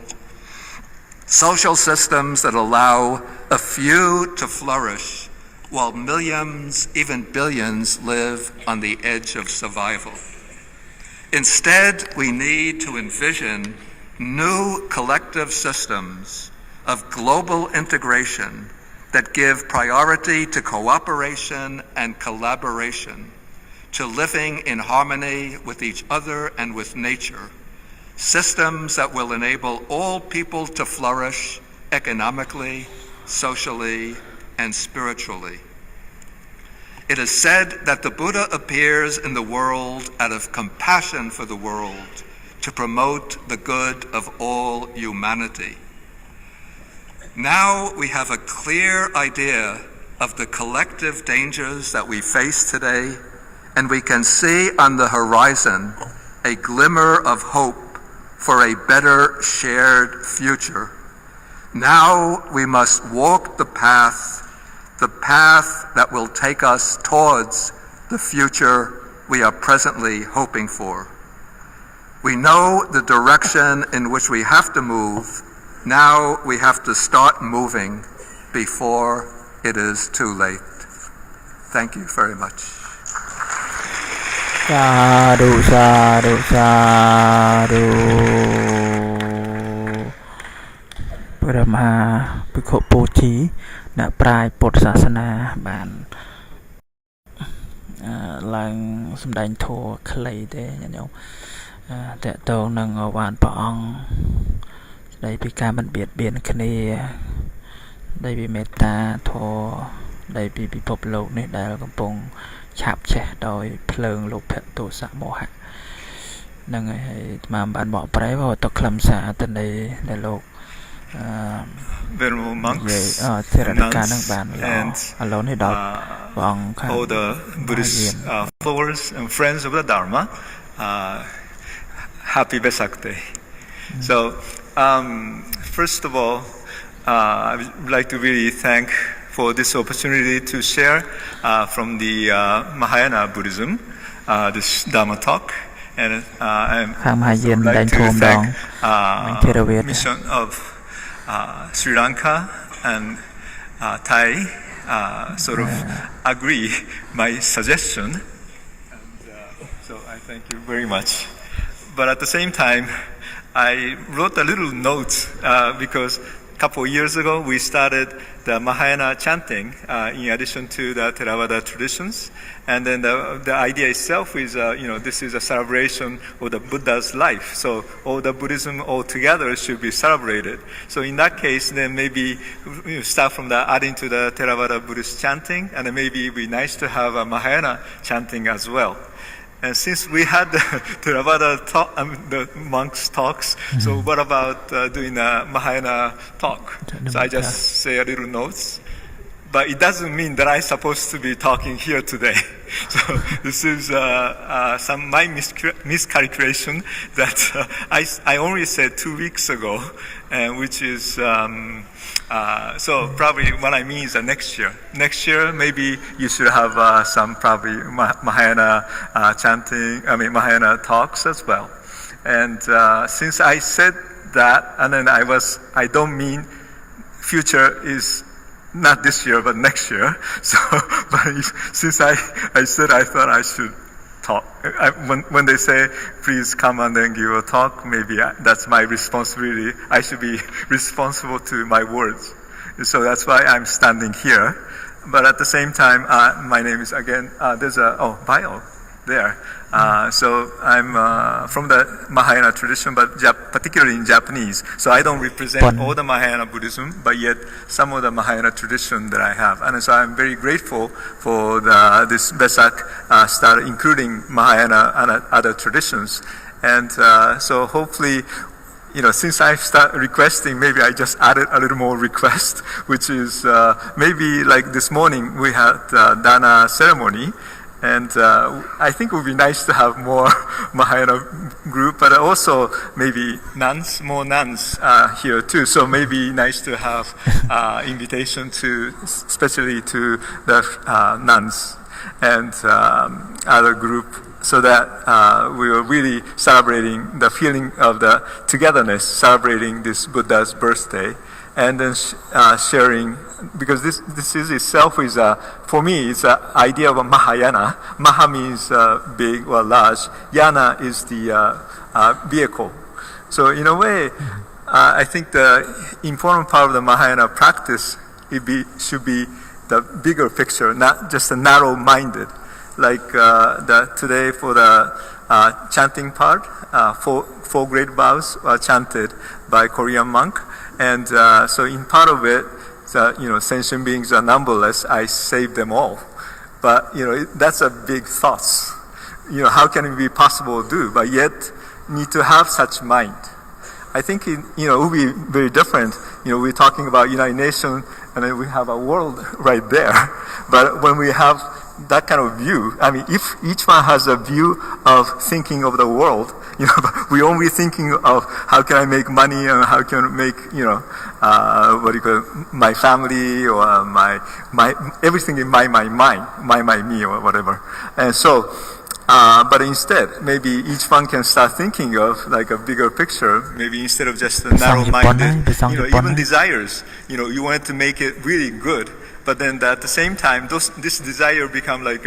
Social systems that allow a few to flourish while millions, even billions, live on the edge of survival. Instead, we need to envision new collective systems of global integration that give priority to cooperation and collaboration, to living in harmony with each other and with nature, systems that will enable all people to flourish economically, socially, and spiritually. It is said that the Buddha appears in the world out of compassion for the world, to promote the good of all humanity. Now we have a clear idea of the collective dangers that we face today, and we can see on the horizon a glimmer of hope for a better shared future. Now we must walk the path that will take us towards the future we are presently hoping for. We know the direction in which we have to move. Now we have to start moving before it is too late. Thank you very much. Sadhu, sadhu, sadhu. ព្រះមហាភិក្ខុពូជីអ្នកប្រាជ្ញពុទ្ធសាសនាបានឡើងសម្ដែងធម៌ខ្លីទេញាតិញោមតកតងនឹងអវានព្រះអង្គស្ដីពីការមិនបៀតបៀនគ្នាស្ដីពីមេត្តាធម៌ស្ដីពីពិភពលោកនេះដែលកំពុងឆាបឆេះដោយភ្លើងលោភៈទោសៈមោហៈនឹងហើយតាមបានបកប្រែទៅខ្លឹមសារទៅនៃដែលលោកvenerable monks and all the Buddhist followers and friends of the Dharma. Happy Vesak Day. So, first of all, I would like to really thank for this opportunity to share from the Mahayana Buddhism, this Dharma talk. And I would like to thank the mission of Sri Lanka and Thai sort of agree my suggestion. And, so I thank you very much. But at the same time, I wrote a little note because a couple of years ago we started the Mahayana chanting in addition to the Theravada traditions. And then the idea itself is, this is a celebration of the Buddha's life. So all the Buddhism all together should be celebrated. So in that case, then maybe start from adding to the Theravada Buddhist chanting, and then maybe it would be nice to have a Mahayana chanting as well. And since we had the Theravada talk, the monks' talks, so what about doing a Mahayana talk? So I just say a little notes. But it doesn't mean that I'm supposed to be talking here today. So this is my miscalculation that I only said 2 weeks ago, which is so probably what I mean is next year. Next year maybe you should have some probably Mahayana chanting. Mahayana talks as well. And since I said that, and then I don't mean future is not this year, but next year. So, but since I said I thought I should talk. When they say, please come and then give a talk, maybe that's my responsibility. I should be responsible to my words. So that's why I'm standing here. But at the same time, my name is again, there's a bio there. So I'm from the Mahayana tradition, but particularly in Japanese. So I don't represent all the Mahayana Buddhism, but yet some of the Mahayana tradition that I have. And so I'm very grateful for this Vesak started including Mahayana and other traditions. And so hopefully, since I start requesting, maybe I just added a little more request, which is maybe like this morning we had Dana ceremony. And I think it would be nice to have more Mahayana group, but also maybe more nuns here too. So maybe nice to have invitation especially to the nuns and other group, so that we are really celebrating the feeling of the togetherness, celebrating this Buddha's birthday. And then sharing, because this is itself is for me it's an idea of a Mahayana. Maha means big or large. Yana is the vehicle. So in a way, I think the important part of the Mahayana practice should be the bigger picture, not just the narrow-minded. Like today for the chanting part, four great vows are chanted by Korean monk. And so in part of it, sentient beings are numberless. I saved them all. But, that's a big thought. How can it be possible to do? But yet, need to have such mind. I think, it would be very different. We're talking about United Nations, and then we have a world right there. But when we have that kind of view, if each one has a view of thinking of the world, we're only thinking of how can I make money and how can I make, my family or my everything in my mind, me or whatever. And so, but instead, maybe each one can start thinking of like a bigger picture. Maybe instead of just a narrow-minded, even desires. You want to make it really good. But then at the same time, this desire become like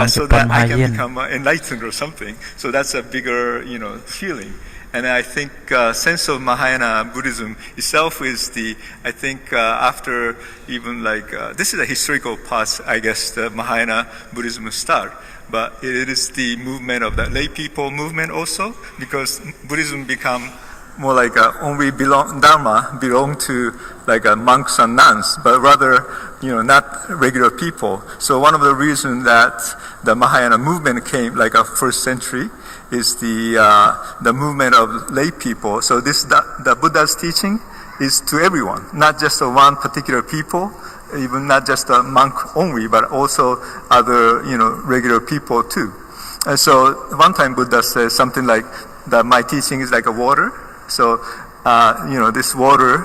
so that I can become enlightened or something. So that's a bigger, feeling. And I think sense of Mahayana Buddhism itself is I think after even this is a historical part, I guess, the Mahayana Buddhism start. But it is the movement of the lay people movement also, because Buddhism become more like only Dharma belong to monks and nuns, but rather, not regular people. So one of the reasons that the Mahayana movement came first century is the movement of lay people. So the Buddha's teaching is to everyone, not just one particular people, even not just a monk only, but also other, regular people too. And so one time Buddha says something like that my teaching is like a water. So, this water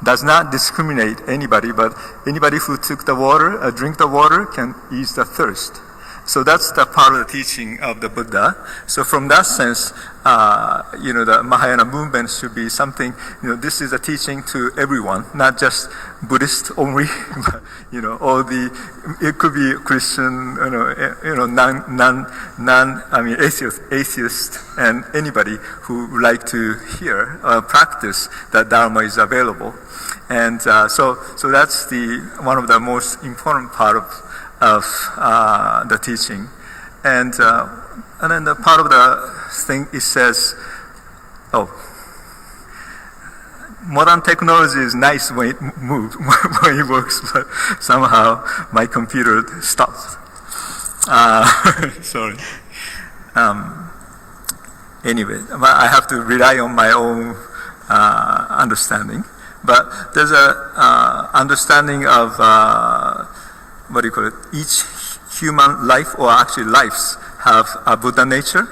does not discriminate anybody, but anybody who took the water, drink the water, can ease the thirst. So that's the part of the teaching of the Buddha. So from that sense, the Mahayana movement should be something, this is a teaching to everyone, not just Buddhist only, but, it could be Christian, atheist, and anybody who would like to hear, practice that Dharma is available. And so that's one of the most important part of the teaching. And then the part of the thing, it says, modern technology is nice when it moves, when it works, but somehow my computer stops. Sorry. Anyway, I have to rely on my own understanding. But there's a understanding of each human life, or actually lives, have a Buddha nature.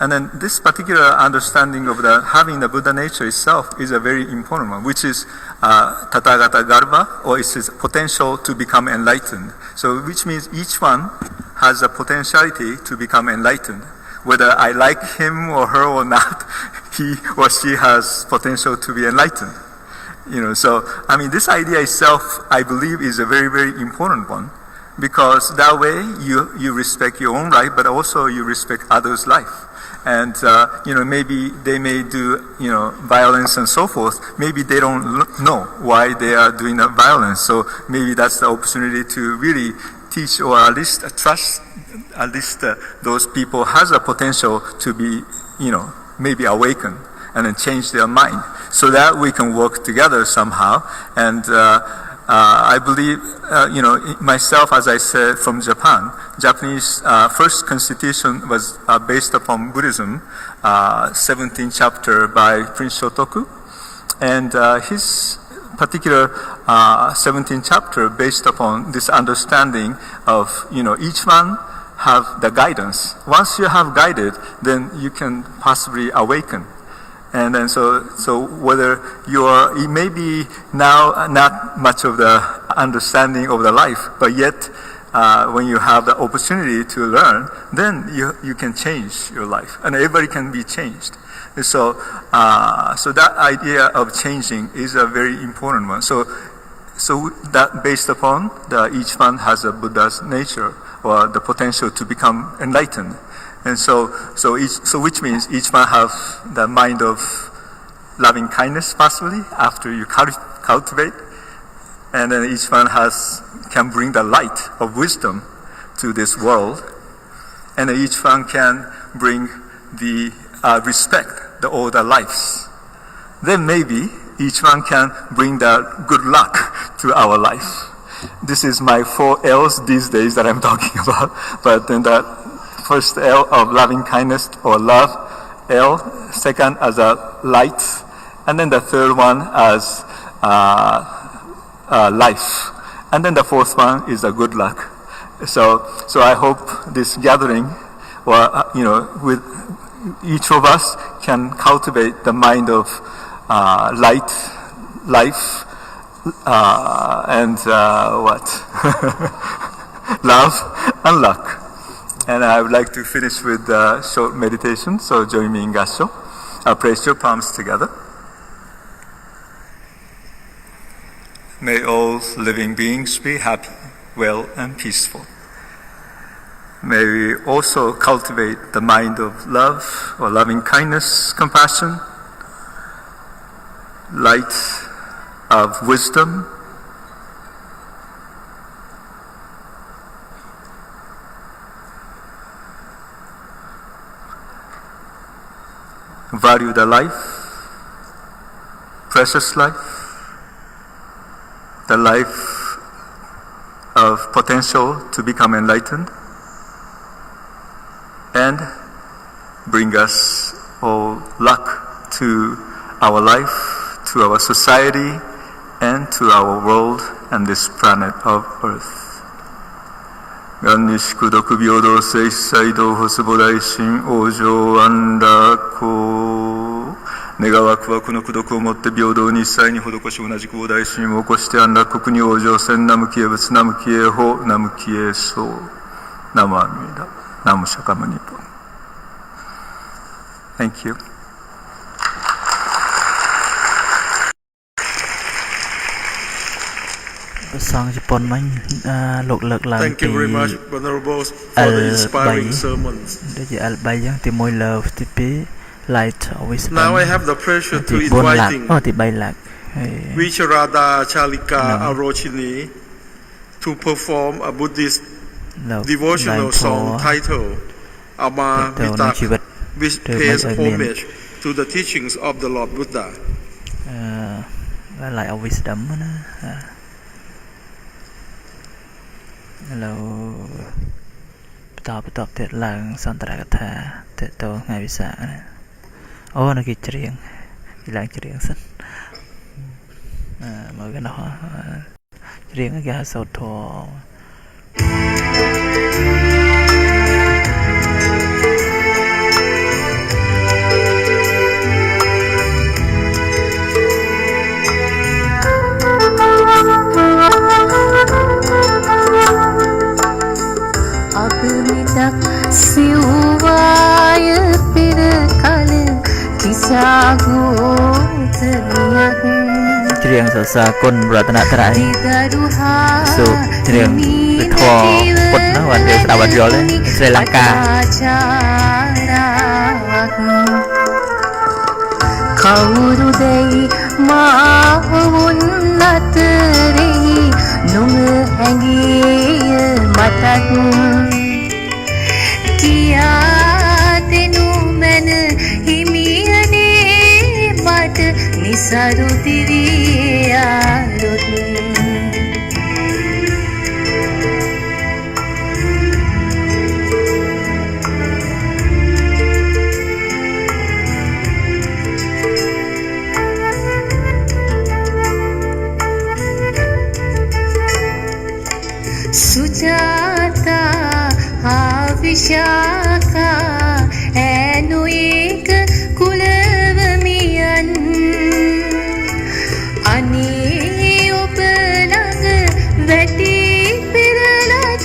And then this particular understanding of having the Buddha nature itself is a very important one, which is Tathagata Garbha, or it's his potential to become enlightened. So which means each one has a potentiality to become enlightened. Whether I like him or her or not, he or she has potential to be enlightened. So, this idea itself, I believe, is a very, very important one, because that way you respect your own life, but also you respect others' life. And, maybe they may do, violence and so forth. Maybe they don't know why they are doing that violence. So maybe that's the opportunity to really teach, or at least trust, those people has a potential to be, maybe awakened and then change their mind, so that we can work together somehow. And I believe, myself, as I said, from Japan, Japanese first constitution was based upon Buddhism, 17th chapter by Prince Shotoku. And his particular 17th chapter based upon this understanding of, each one have the guidance. Once you have guided, then you can possibly awaken. And then so whether it may be now not much of the understanding of the life, but yet when you have the opportunity to learn, then you can change your life, and everybody can be changed. And so that idea of changing is a very important one. So that based upon each one has a Buddha's nature, or the potential to become enlightened. And so which means each one have the mind of loving kindness, possibly, after you cultivate. And then each one can bring the light of wisdom to this world. And then each one can bring the respect, the older lives. Then maybe each one can bring the good luck to our life. This is my 4 L's these days that I'm talking about. But then the first L of loving kindness, or love, L. Second as a light. And then the third one as life. And then the fourth one is a good luck. So I hope this gathering, or with each of us, can cultivate the mind of light, life, and love and luck. And I would like to finish with a short meditation, so join me in Gassho. Place your palms together. May all living beings be happy, well, and peaceful. May we also cultivate the mind of love or loving kindness, compassion, light of wisdom, value the life, precious life, the life of potential to become enlightened, and bring us all luck to our life, to our society, and to our world and this planet of Earth. 願に宿毒平等性一切同保母大神往生安楽願わくはこの功徳をもって平等に一切に施し同じく大大神を起こして安楽国に往生せん南無帰依仏南無帰依法南無帰依僧南無阿弥陀南無釈迦牟尼佛 Thank you. Sang Japan mình lục lực làm Thank you very much, Venerable, for the inspiring sermons. Light always. Now I have the pleasure to inviting Vicharada Chalika Arochini to perform a Buddhist devotional song titled Ama Vitak, which pays homage to the teachings of the Lord Buddha. Lại wisdom Hello បន្តទៀតឡើងសន្តរកថាតើតើថ្ងៃវិសាខអូនៅគេច្រៀងគេឡើងច្រៀងសិនមើលกันเนาะច្រៀងគេហៅសូត្រធម៌ Siwaya pirkal kisagot niat ច្រៀងសរសើរគុណរតនត្រ័យសូច្រៀងពីធម៌ពុទ្ធនោះបានយើងស្ដាប់បានយល់ទេស្រីលង្កា Kauru dei maawun natere nung hangiye matat Kiya tenu men himiyane mat nisaru tiriyarut Sujata Vishaka Enuik Kulavamiyan Ani Upalang Veti Piralad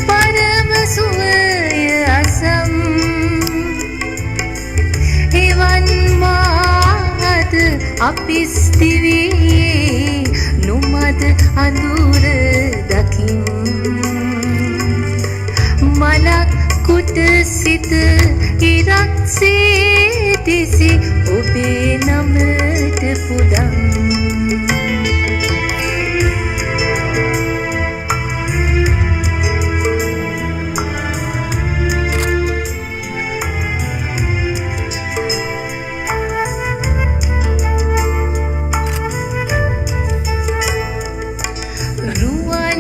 Paramasuya Asam Evan Mahat Apistivi Numad Andur Dakim Malak Kuttasit Irak Setisi Obe Namat Pudam Ruan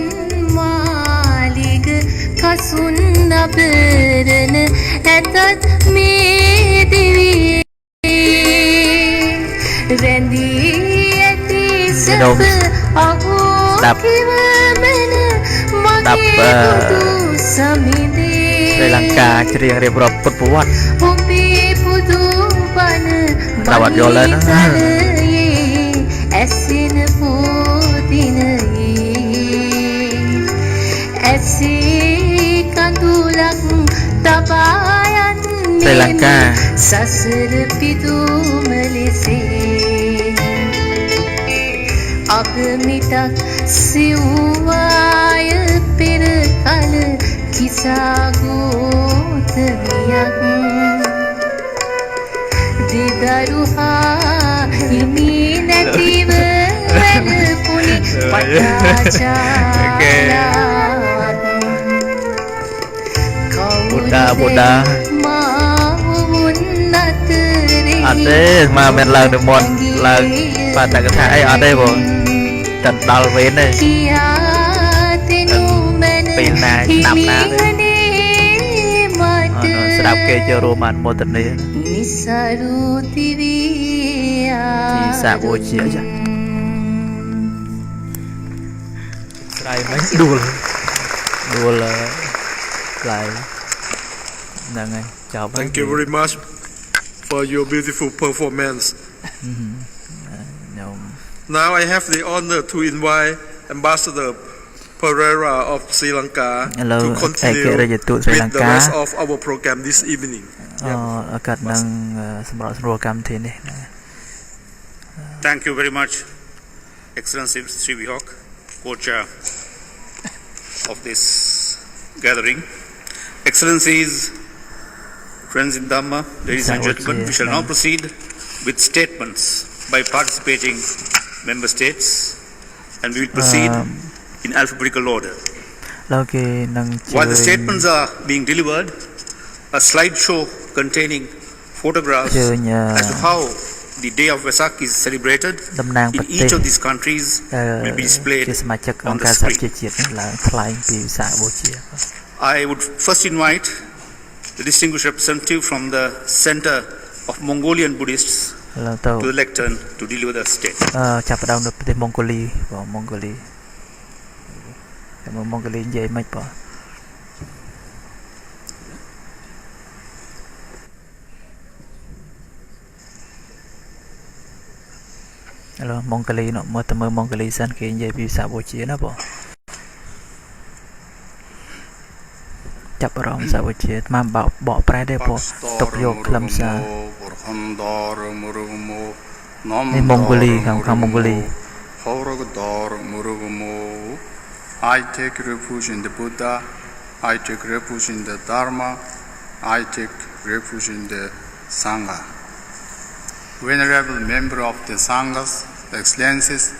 Malik Kasun Nabren Etat Medivi Rendi Eti Sep Ahu Kivamen Magitu Samide ស្រីលង្កាច្រៀងរៀបរាប់ពុទ្ធប្រវត្តិ Upi Pudupan ប្រវត្តិយល់ហើយណា Esin Putin Esi Kandulak Tabayan Sri Lanka Sasur Pidu Melise Abmitak Siwaya Pirkal කිසාගෝතමයක් දෙදරුහා හිමි නැතිව වැළපුනි පටාචාරාත් Buddha Ade mà men lần được một lần và tại cái thái ở đây bộ tận đào về này pin này nằm na đấy sẽ đọc kê cho roman một tận này thì sao buổi chiều chứ đây mấy đùa là lại là ngay chào Thank you very much for your beautiful performance. Now I have the honor to invite Ambassador Pereira of Sri Lanka to continue with the rest of our program this evening. Thank you very much, Excellency Sri Vihok, co-chair of this gathering. Excellencies, friends in Dhamma, ladies and gentlemen, we shall now proceed with statements by participating member states, and we will proceed in alphabetical order. While the statements are being delivered, a slideshow containing photographs as to how the day of Vesak is celebrated in each of these countries will be displayed on the screen. I would first invite the distinguished representative from the Center of Mongolian Buddhists to the lectern to deliver the statement. Chào đầu được từ Mongolia và Mongolia. Mongolia dễ mấy bỏ. Hello Mongolia nó mới từ Mongolia sang kia dễ bị sao bộ chia nó bỏ. Chập rong sao bộ chia mà bỏ prai đây bỏ tục vô làm sao.ในมองโกลีครับคำมองโกลี I take refuge in the Buddha, I take refuge in the Dharma, I take refuge in the Sangha. Venerable member of the Sanghas, Excellencies,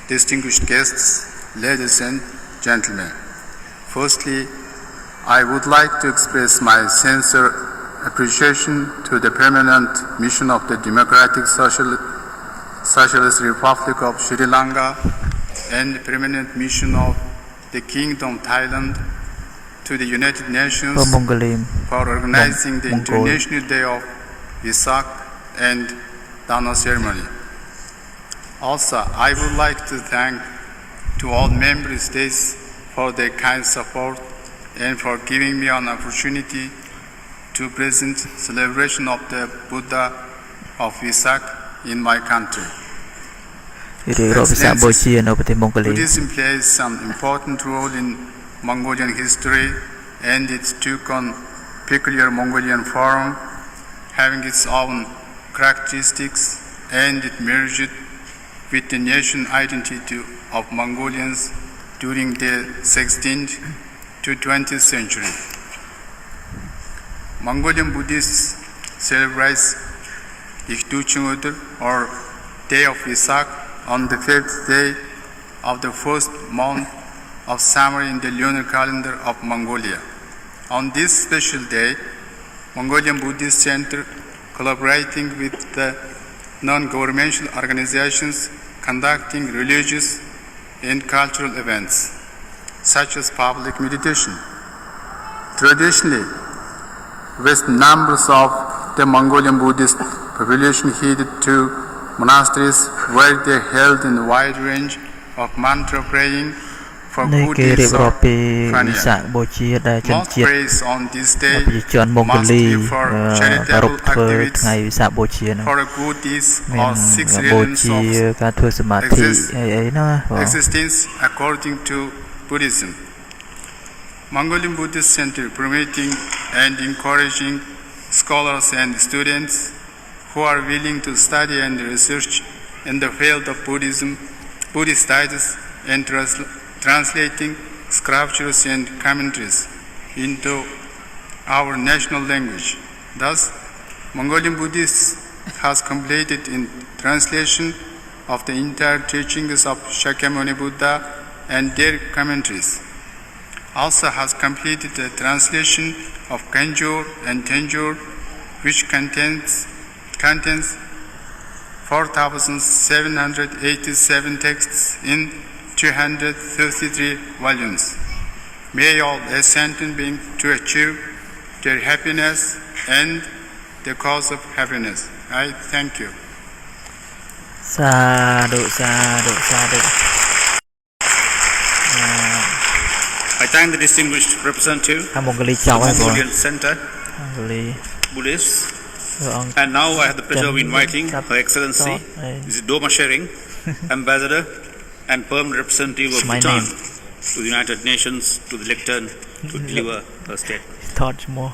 distinguished guests, ladies and gentlemen. Firstly, I would like to express my sincere appreciation to the permanent mission of the Democratic Socialist Republic of Sri Lanka and the permanent mission of the Kingdom of Thailand to the United Nations for organizing the International Day of Vesak and Dana ceremony. Also, I would like to thank to all member states for their kind support and for giving me an opportunity to present celebration of the Buddha of Vesak in my country. Buddhism plays an important role in Mongolian history, and it took on peculiar Mongolian form, having its own characteristics, and it merged with the nation identity of Mongolians during the 16th to 20th century. Mongolian Buddhists celebrate Iktuchungudur or Day of Vesak on the 5th day of the first month of summer in the lunar calendar of Mongolia. On this special day, Mongolian Buddhist Center, collaborating with the non-governmental organizations conducting religious and cultural events, such as public meditation. Traditionally, vast numbers of the Mongolian Buddhist population headed to monasteries where they held in a wide range of mantra praying for good deeds of Pranya. Most praise on this day must be for charitable activities, for good deeds or 6 realms of existence according to Buddhism. Mongolian Buddhist Center promoting and encouraging scholars and students who are willing to study and research in the field of Buddhism, Buddhist studies, and translating scriptures and commentaries into our national language. Thus, Mongolian Buddhists has completed in translation of the entire teachings of Shakyamuni Buddha and their commentaries. Also has completed the translation of Kanjur and Tenjur, which contains 4,787 texts in 233 volumes. May all ascendant beings to achieve their happiness and the cause of happiness. I thank you. Sadhu. I thank the distinguished representative of the Mongolian Center Buddhists. And now I have the pleasure of inviting Her Excellency Mrs. Doma Shering, Ambassador and Permanent Representative of Bhutan to the United Nations, to the lectern to deliver her statement. Thought more.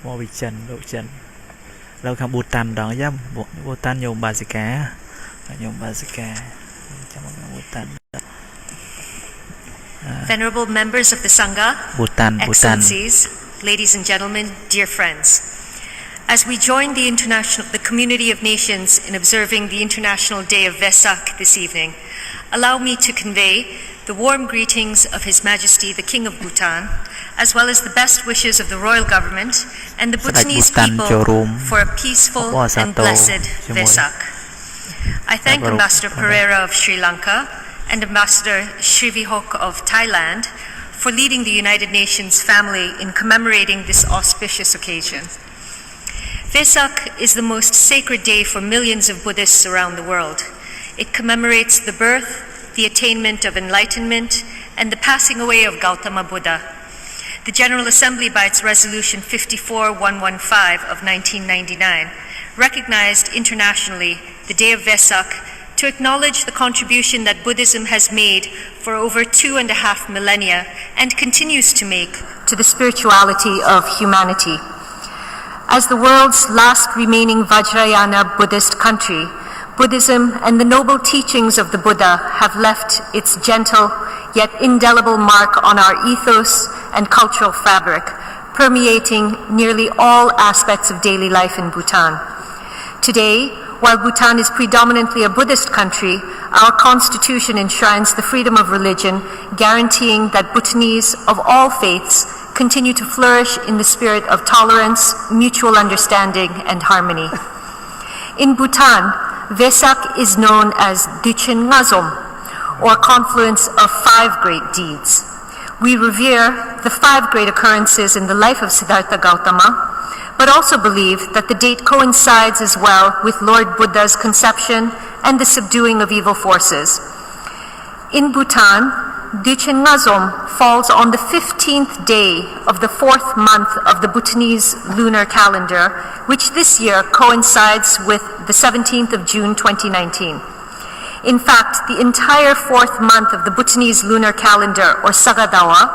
More vision. เราคำบูตันดองย่ำบูตันโยมบาสิกาจะมาบูตัน Venerable members of the Sangha, Excellencies, ladies and gentlemen, dear friends. As we join the community of nations in observing the International Day of Vesak this evening, allow me to convey the warm greetings of His Majesty the King of Bhutan, as well as the best wishes of the royal government and the Bhutanese people for a peaceful and blessed Vesak. I thank Ambassador Pereira of Sri Lanka and Ambassador Srivihok of Thailand for leading the United Nations family in commemorating this auspicious occasion. Vesak is the most sacred day for millions of Buddhists around the world. It commemorates the birth, the attainment of enlightenment, and the passing away of Gautama Buddha. The General Assembly, by its Resolution 54-115 of 1999, recognized internationally the Day of Vesak to acknowledge the contribution that Buddhism has made for over 2.5 millennia and continues to make to the spirituality of humanity. As the world's last remaining Vajrayana Buddhist country, Buddhism and the noble teachings of the Buddha have left its gentle yet indelible mark on our ethos and cultural fabric, permeating nearly all aspects of daily life in Bhutan. Today, while Bhutan is predominantly a Buddhist country, our constitution enshrines the freedom of religion, guaranteeing that Bhutanese of all faiths continue to flourish in the spirit of tolerance, mutual understanding, and harmony. In Bhutan, Vesak is known as Duchen Ngazom, or confluence of 5 great deeds. We revere the 5 great occurrences in the life of Siddhartha Gautama, but also believe that the date coincides as well with Lord Buddha's conception and the subduing of evil forces. In Bhutan, Duchen Ngazom falls on the 15th day of the 4th month of the Bhutanese lunar calendar, which this year coincides with the 17th of June 2019. In fact, the entire 4th month of the Bhutanese lunar calendar, or Sagadawa,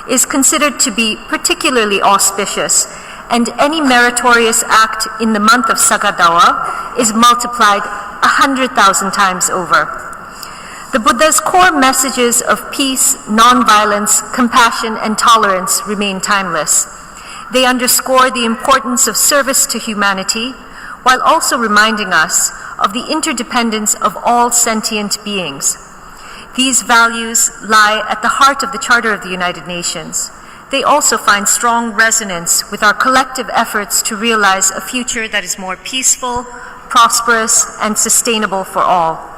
is considered to be particularly auspicious, and any meritorious act in the month of Sagadawa is multiplied 100,000 times over. The Buddha's core messages of peace, nonviolence, compassion, and tolerance remain timeless. They underscore the importance of service to humanity, while also reminding us of the interdependence of all sentient beings. These values lie at the heart of the Charter of the United Nations. They also find strong resonance with our collective efforts to realize a future that is more peaceful, prosperous, and sustainable for all.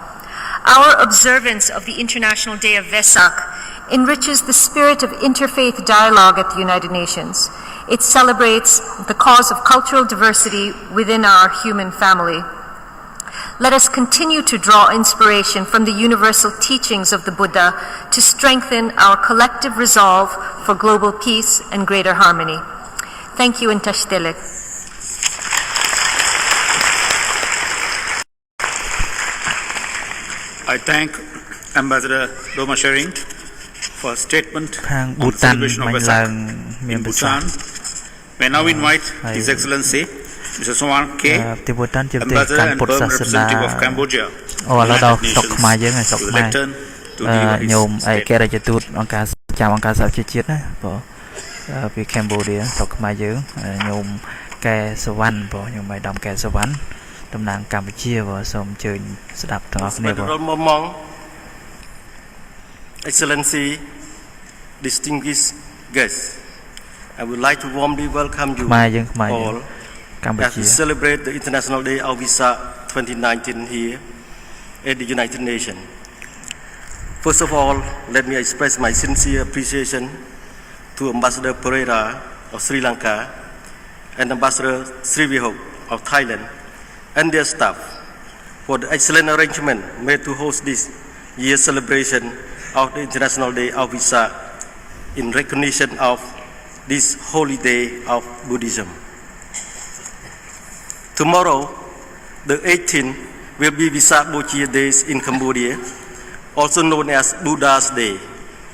Our observance of the International Day of Vesak enriches the spirit of interfaith dialogue at the United Nations. It celebrates the cause of cultural diversity within our human family. Let us continue to draw inspiration from the universal teachings of the Buddha to strengthen our collective resolve for global peace and greater harmony. Thank you, and Tashtelek. I thank Ambassador Doma Shering for a statement on the celebration of Vesak in Bhutan. May now invite His Excellency Mr. Sowan K, Ambassador and Permanent Representative of Cambodia, to the lectern to deliver his statement. ចាំអង្គការសហជីវជាតិណាបងពីកម្ពុជាស្រុកខ្មែរយើងញោមកែសវណ្ណបងញោមឯកឧត្តមកែសវណ្ណតំណាងកម្ពុជាបងសូមអញ្ជើញស្ដាប់ទាំងអស់គ្នាបង Excellency, distinguished guests, I would like to warmly welcome you all as we celebrate the International Day of Vesak 2019 here at the United Nations. First of all, let me express my sincere appreciation to Ambassador Pereira of Sri Lanka and Ambassador Srivihok of Thailand and their staff for the excellent arrangement made to host this year's celebration of the International Day of Vesak in recognition of this holy day of Buddhism. Tomorrow, the 18th, will be Vesak Bochia Days in Cambodia, also known as Buddha's Day,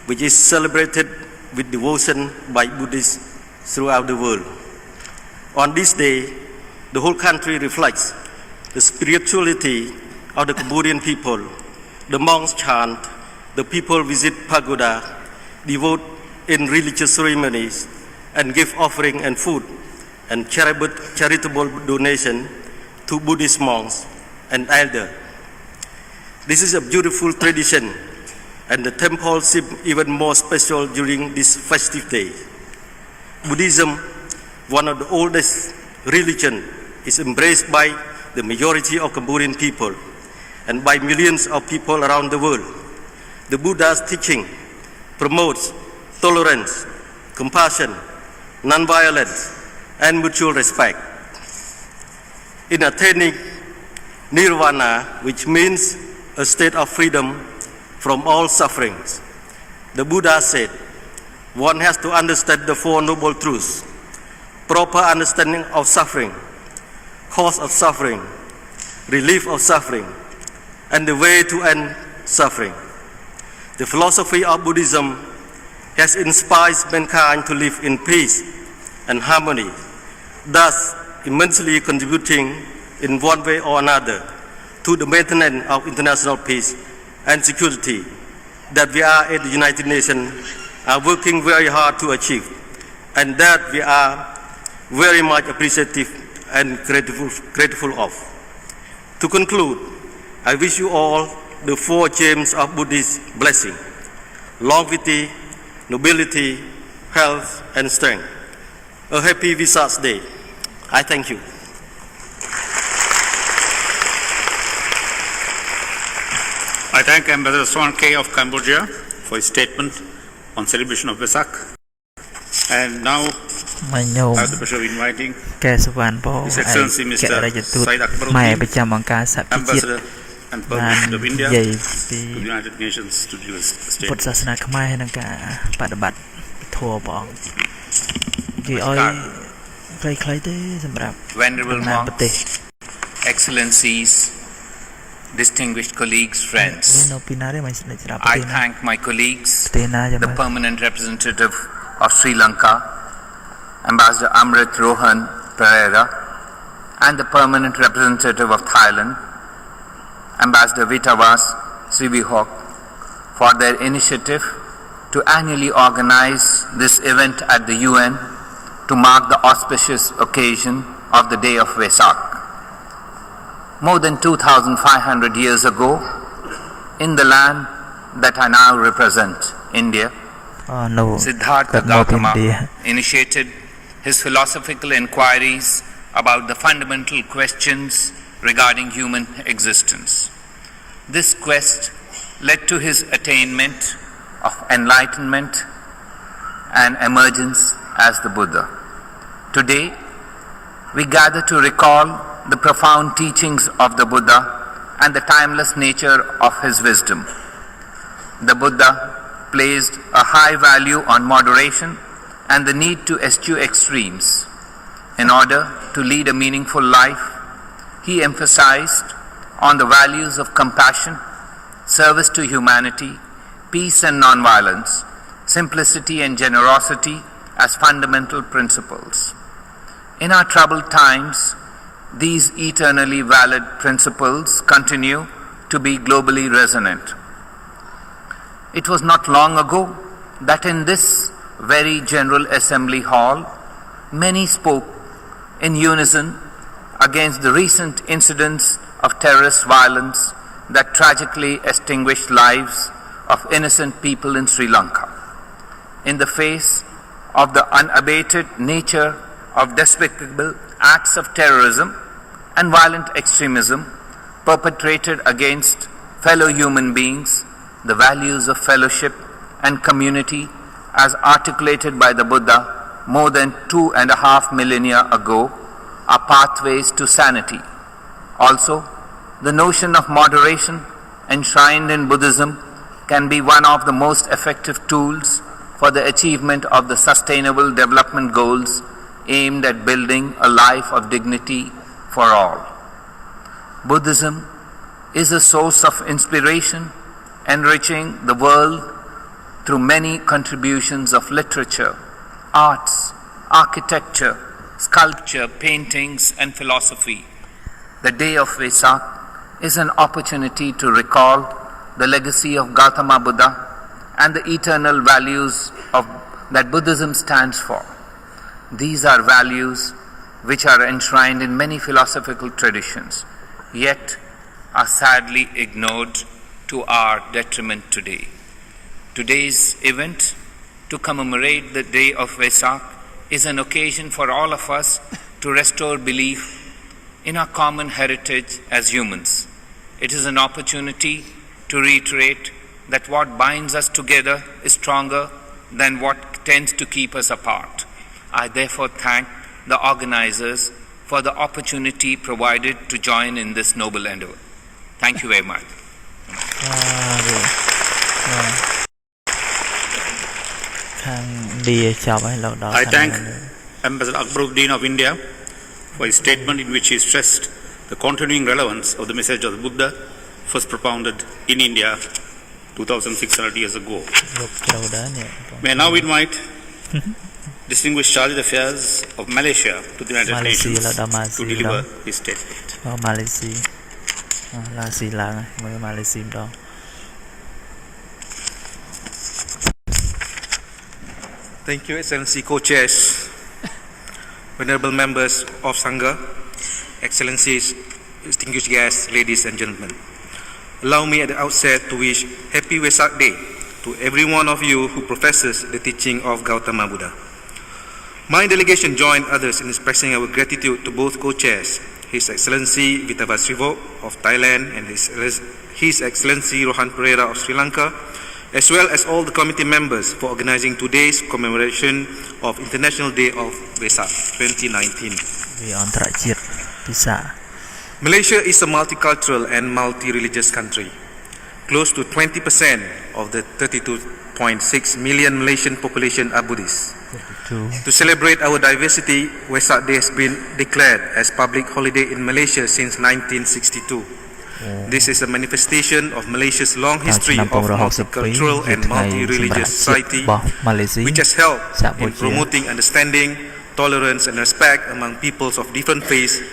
which is celebrated with devotion by Buddhists throughout the world. On this day, the whole country reflects the spirituality of the Cambodian people. The monks chant, the people visit pagoda, devote in religious ceremonies, and give offering and food and charitable donation to Buddhist monks and elders. This is a beautiful tradition, and the temple seems even more special during this festive day. Buddhism, one of the oldest religions, is embraced by the majority of Cambodian people and by millions of people around the world. The Buddha's teaching promotes tolerance, compassion, non-violence, and mutual respect. In attaining nirvana, which means a state of freedom from all sufferings, the Buddha said, one has to understand the Four Noble Truths: proper understanding of suffering, cause of suffering, relief of suffering, and the way to end suffering. The philosophy of Buddhism has inspired mankind to live in peace and harmony, thus immensely contributing in one way or another to the maintenance of international peace and security that we are at the United Nations are working very hard to achieve, and that we are very much appreciative and grateful of. To conclude, I wish you all the four gems of Buddhist blessing: longevity, nobility, health, and strength. A happy Vesak Day. I thank you. I thank Ambassador Swan K of Cambodia for his statement on celebration of Vesak. And now I have the pleasure of inviting His Excellency Mr. Syed Akbaruddin, Ambassador and President of India to the United Nations, to do a statement. Venerable monks, Excellencies, distinguished colleagues, friends, I thank my colleagues, the permanent representative of Sri Lanka, Ambassador Amrit Rohan Pereira, and the permanent representative of Thailand, Ambassador Vitavas Srivihok, for their initiative to annually organize this event at the UN to mark the auspicious occasion of the day of Vesak. More than 2,500 years ago, in the land that I now represent, India, Siddhartha Gautama initiated his philosophical inquiries about the fundamental questions regarding human existence. This quest led to his attainment of enlightenment and emergence as the Buddha. Today, we gather to recall the profound teachings of the Buddha and the timeless nature of his wisdom. The Buddha placed a high value on moderation and the need to eschew extremes. In order to lead a meaningful life, he emphasized on the values of compassion, service to humanity, peace and nonviolence, simplicity and generosity as fundamental principles. In our troubled times, these eternally valid principles continue to be globally resonant. It was not long ago that in this very General Assembly Hall, many spoke in unison against the recent incidents of terrorist violence that tragically extinguished lives of innocent people in Sri Lanka. In the face of the unabated nature of despicable acts of terrorism and violent extremism perpetrated against fellow human beings, the values of fellowship and community as articulated by the Buddha more than 2.5 millennia ago are pathways to sanity. Also, the notion of moderation enshrined in Buddhism can be one of the most effective tools for the achievement of the sustainable development goals aimed at building a life of dignity for all. Buddhism is a source of inspiration, enriching the world through many contributions of literature, arts, architecture, sculpture, paintings, and philosophy. The day of Vesak is an opportunity to recall the legacy of Gautama Buddha and the eternal values that Buddhism stands for. These are values which are enshrined in many philosophical traditions, yet are sadly ignored to our detriment today. Today's event to commemorate the day of Vesak is an occasion for all of us to restore belief in our common heritage as humans. It is an opportunity to reiterate that what binds us together is stronger than what tends to keep us apart. I therefore thank the organizers for the opportunity provided to join in this noble endeavor. Thank you very much. I thank Ambassador Akbaruddin of India for his statement in which he stressed the continuing relevance of the message of the Buddha, first propounded in India 2,600 years ago. May I now invite Distinguished Charge d'Affaires of Malaysia to the United Nations to deliver his statement. Thank you, Excellency Co-Chairs, Venerable Members of Sangha, Excellencies, distinguished guests, ladies and gentlemen. Allow me at the outset to wish Happy Vesak Day to every one of you who professes the teaching of Gautama Buddha. My delegation joined others in expressing our gratitude to both co-chairs, His Excellency Vittavasrivok of Thailand and His Excellency Rohan Pereira of Sri Lanka, as well as all the committee members for organizing today's commemoration of International Day of Vesak 2019. Malaysia is a multicultural and multi-religious country. Close to 20% of the 32.6 million Malaysian population are Buddhists. To celebrate our diversity, Vesak Day has been declared as public holiday in Malaysia since 1962. This is a manifestation of Malaysia's long history of multicultural and multi-religious society, which has helped in promoting understanding, tolerance and respect among peoples of different faiths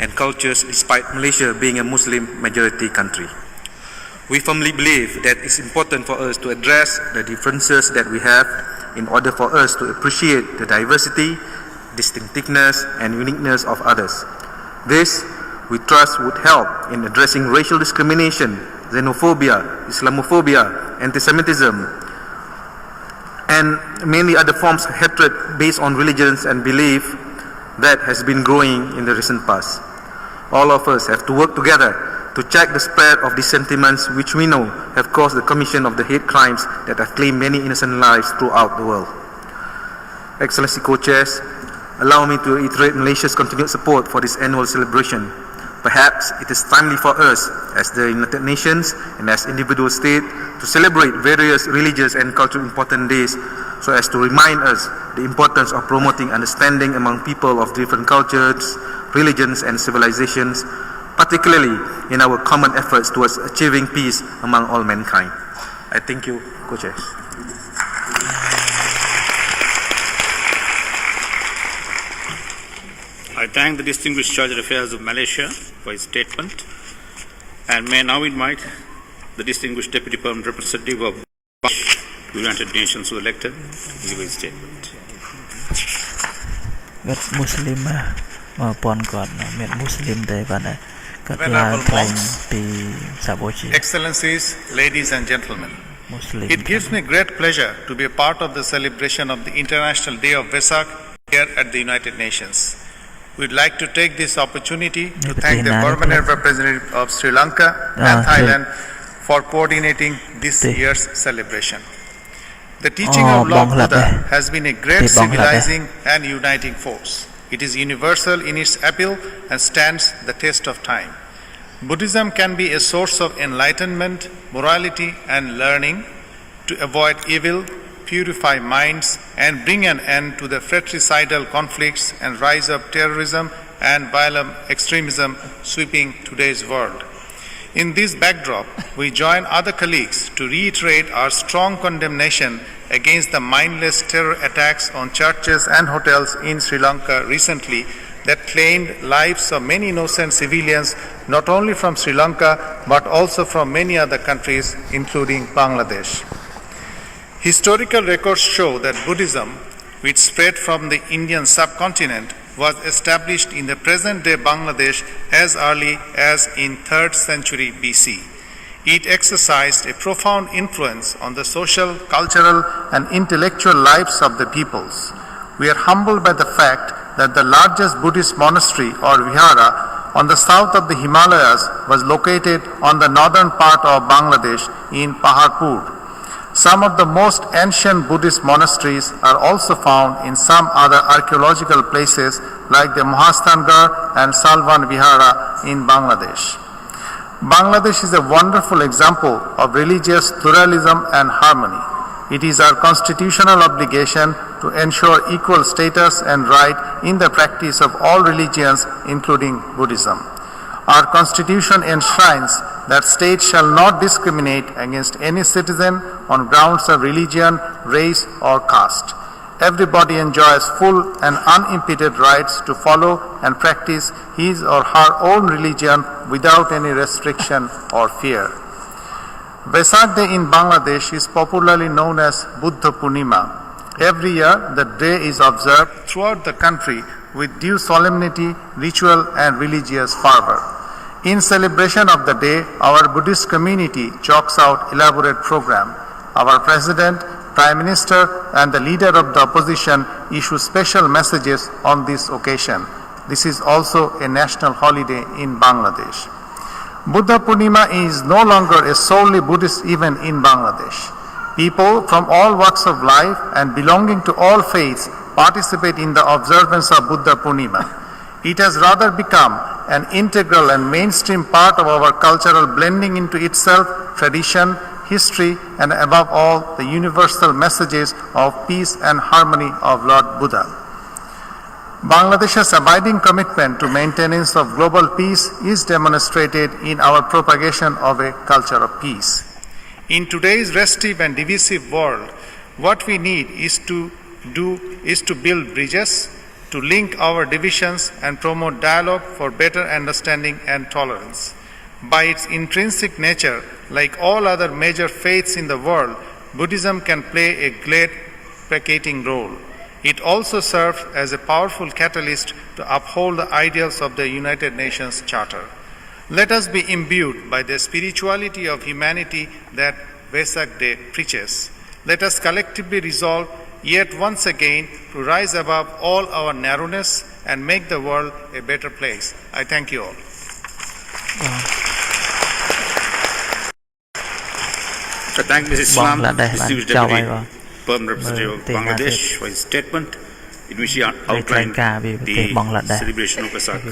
and cultures, despite Malaysia being a Muslim majority country. We firmly believe that it's important for us to address the differences that we have in order for us to appreciate the diversity, distinctiveness and uniqueness of others. This, we trust, would help in addressing racial discrimination, xenophobia, Islamophobia, anti-Semitism, and many other forms of hatred based on religions and belief that has been growing in the recent past. All of us have to work together to check the spread of these sentiments which we know have caused the commission of the hate crimes that have claimed many innocent lives throughout the world. Excellency Co-Chairs, allow me to reiterate Malaysia's continued support for this annual celebration. Perhaps it is timely for us as the United Nations and as individual states to celebrate various religious and culturally important days so as to remind us the importance of promoting understanding among people of different cultures, religions and civilizations, particularly in our common efforts towards achieving peace among all mankind. I thank you, Co-Chairs. I thank the Distinguished Charge d'Affaires of Malaysia for his statement and may now invite the Distinguished Deputy Permanent Representative of Bangladesh United Nations who elected, give a statement. គាត់មូស្លីមមកប៉ុនគាត់មានមូស្លីមតែគាត់គាត់ឡើងថ្លែងពីសាបូជា Excellencies, ladies and gentlemen, it gives me great pleasure to be a part of the celebration of the International Day of Vesak here at the United Nations. We'd like to take this opportunity to thank the permanent representative of Sri Lanka and Thailand for coordinating this year's celebration. The teaching of Lord Buddha has been a great civilizing and uniting force. It is universal in its appeal and stands the test of time. Buddhism can be a source of enlightenment, morality and learning to avoid evil, purify minds and bring an end to the fratricidal conflicts and rise of terrorism and violent extremism sweeping today's world. In this backdrop, we join other colleagues to reiterate our strong condemnation against the mindless terror attacks on churches and hotels in Sri Lanka recently that claimed lives of many innocent civilians, not only from Sri Lanka but also from many other countries, including Bangladesh. Historical records show that Buddhism, which spread from the Indian subcontinent, was established in the present-day Bangladesh as early as in 3rd century BC. It exercised a profound influence on the social, cultural, and intellectual lives of the peoples. We are humbled by the fact that the largest Buddhist monastery or vihara on the south of the Himalayas was located on the northern part of Bangladesh in Paharpur. Some of the most ancient Buddhist monasteries are also found in some other archaeological places like the Mahasthangarh and Salvan Vihara in Bangladesh. Bangladesh is a wonderful example of religious pluralism and harmony. It is our constitutional obligation to ensure equal status and right in the practice of all religions, including Buddhism. Our constitution enshrines that states shall not discriminate against any citizen on grounds of religion, race, or caste. Everybody enjoys full and unimpeded rights to follow and practice his or her own religion without any restriction or fear. Vesak Day in Bangladesh is popularly known as Buddha Purnima. Every year, the day is observed throughout the country with due solemnity, ritual, and religious fervor. In celebration of the day, our Buddhist community chalks out elaborate program. Our President, Prime Minister, and the leader of the opposition issue special messages on this occasion. This is also a national holiday in Bangladesh. Buddha Purnima is no longer a solely Buddhist event in Bangladesh. People from all walks of life and belonging to all faiths participate in the observance of Buddha Purnima. It has rather become an integral and mainstream part of our cultural blending into itself, tradition, history, and above all, the universal messages of peace and harmony of Lord Buddha. Bangladesh's abiding commitment to maintenance of global peace is demonstrated in our propagation of a culture of peace. In today's restive and divisive world, what we need is to build bridges, to link our divisions and promote dialogue for better understanding and tolerance. By its intrinsic nature, like all other major faiths in the world, Buddhism can play a great placating role. It also serves as a powerful catalyst to uphold the ideals of the United Nations Charter. Let us be imbued by the spirituality of humanity that Vesak Day preaches. Let us collectively resolve yet once again to rise above all our narrowness and make the world a better place. I thank you all. I thank Mrs. Islam, distinguished Deputy Permanent Representative of Bangladesh, for his statement in which he outlined the celebration of Vesak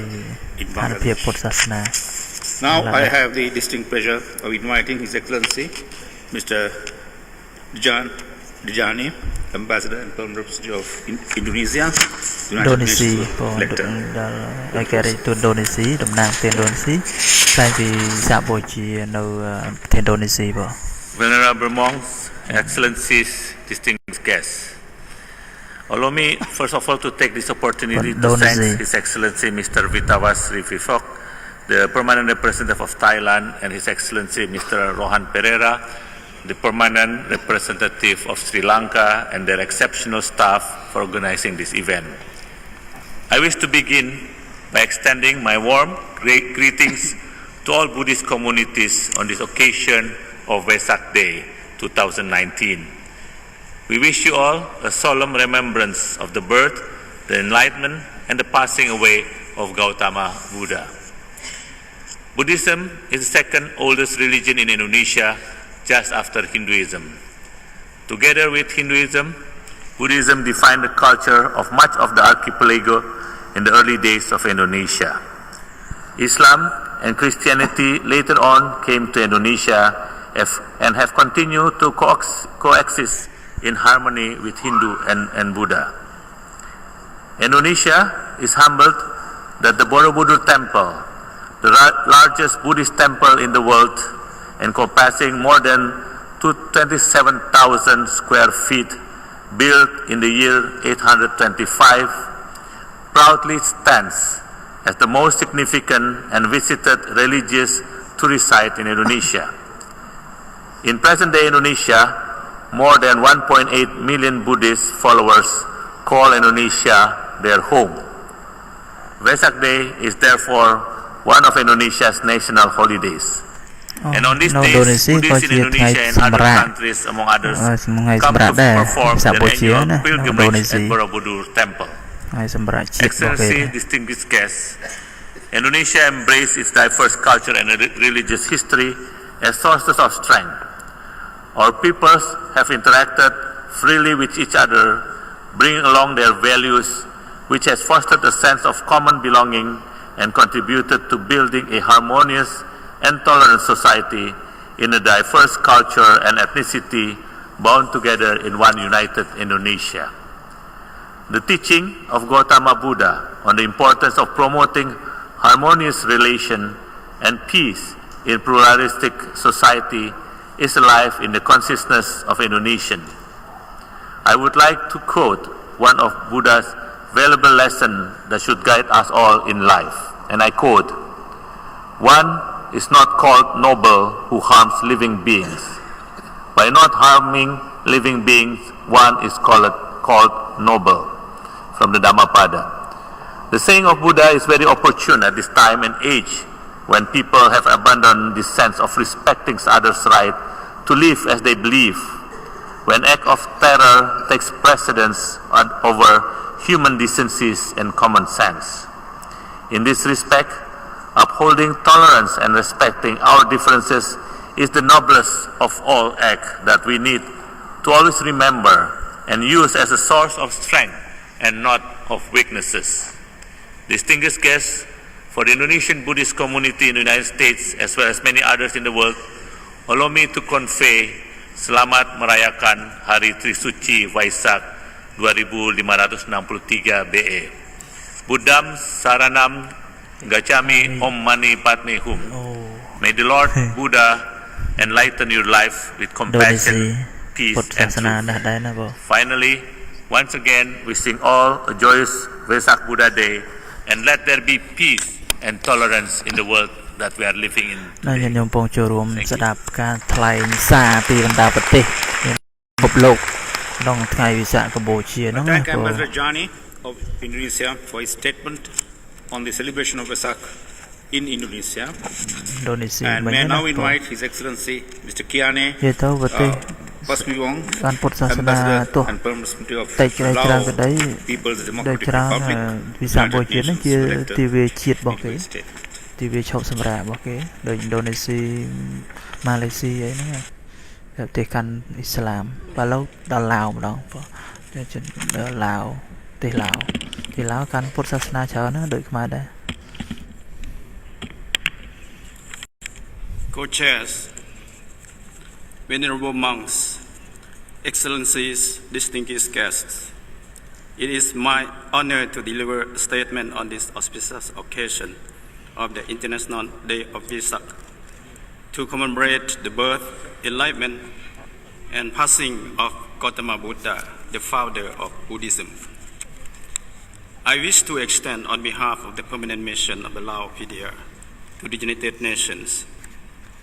in Bangladesh. Now I have the distinct pleasure of inviting His Excellency Mr. Dijani, Ambassador and Permanent Representative of Indonesia, United Nations Lector. Indonesia,តំណាងពីឥណ្ឌូនេស៊ីតែពីសហបូជានៅប្រទេសឥណ្ឌូនេស៊ីបង Venerable monks, Excellencies, distinguished guests. Allow me first of all to take this opportunity to thank His Excellency Mr. Vitavas Rivifok, the Permanent Representative of Thailand, and His Excellency Mr. Rohan Pereira, the permanent representative of Sri Lanka and their exceptional staff for organizing this event. I wish to begin by extending my warm greetings to all Buddhist communities on this occasion of Vesak Day 2019. We wish you all a solemn remembrance of the birth, the enlightenment, and the passing away of Gautama Buddha. Buddhism is the second oldest religion in Indonesia, just after Hinduism. Together with Hinduism, Buddhism defined the culture of much of the archipelago in the early days of Indonesia. Islam and Christianity later on came to Indonesia and have continued to coexist in harmony with Hindu and Buddha. Indonesia is humbled that the Borobudur Temple, the largest Buddhist temple in the world, encompassing more than 27,000 square feet, built in the year 825, proudly stands as the most significant and visited religious tourist site in Indonesia. In present-day Indonesia, more than 1.8 million Buddhist followers call Indonesia their home. Vesak Day is therefore one of Indonesia's national holidays. And on this day, Buddhists in Indonesia and other countries, among others, come to perform their annual pilgrimage at Borobudur Temple. Excellency, distinguished guests, Indonesia embraces its diverse culture and religious history as sources of strength. Our peoples have interacted freely with each other, bringing along their values, which has fostered a sense of common belonging and contributed to building a harmonious and tolerant society in a diverse culture and ethnicity bound together in one united Indonesia. The teaching of Gautama Buddha on the importance of promoting harmonious relation and peace in pluralistic society is alive in the consciousness of Indonesian. I would like to quote one of Buddha's valuable lessons that should guide us all in life, and I quote, "One is not called noble who harms living beings. By not harming living beings, one is called noble," from the Dhammapada. The saying of Buddha is very opportune at this time and age when people have abandoned this sense of respecting others' right to live as they believe, when act of terror takes precedence over human decencies and common sense. In this respect, upholding tolerance and respecting our differences is the noblest of all acts that we need to always remember and use as a source of strength and not of weaknesses. Distinguished guests, for the Indonesian Buddhist community in the United States as well as many others in the world, allow me to convey selamat merayakan Hari Trisuci Waisak 2563 BE. Buddham Saranam Gacchami Om Mani Padme Hum. May the Lord Buddha enlighten your life with compassion, peace, and truth. Finally, once again, wishing all a joyous Vesak Buddha Day, and let there be peace and tolerance in the world that we are living in today. Thank Ambassador Johnny of Indonesia for his statement on the celebration of Vesak in Indonesia. And may I now invite His Excellency Mr. Kiane Pasmiwong, Ambassador and Representative of Lao People's Democratic Republic, United Nations Director, ទីវាឈប់សម្រាប់របស់គេដូចឥណ្ឌូនេស៊ីម៉ាឡេស៊ីអីហ្នឹងប្រទេសកាន់អ៊ីស្លាមបើឡូវដល់ឡាវម្ដងបងដល់ឡាវប្រទេសឡាវទីឡាវកាន់ពុទ្ធសាសនាច្រើនណាដូចខ្មែរដែរ Co-chairs, venerable monks, excellencies, distinguished guests, it is my honor to deliver a statement on this auspicious occasion of the International Day of Vesak to commemorate the birth, enlightenment, and passing of Gautama Buddha, the founder of Buddhism. I wish to extend on behalf of the permanent mission of the Lao PDR to the United Nations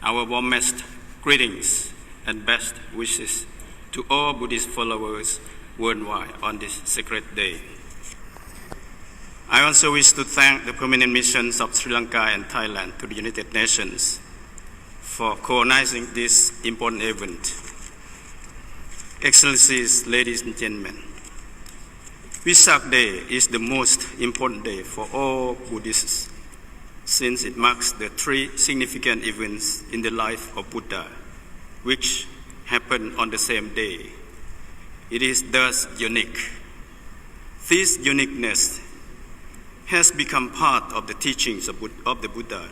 our warmest greetings and best wishes to all Buddhist followers worldwide on this sacred day. I also wish to thank the permanent missions of Sri Lanka and Thailand to the United Nations for coordinating this important event. Excellencies, ladies and gentlemen, Vesak Day is the most important day for all Buddhists since it marks the three significant events in the life of Buddha, which happened on the same day. It is thus unique. This uniqueness has become part of the teachings of the Buddha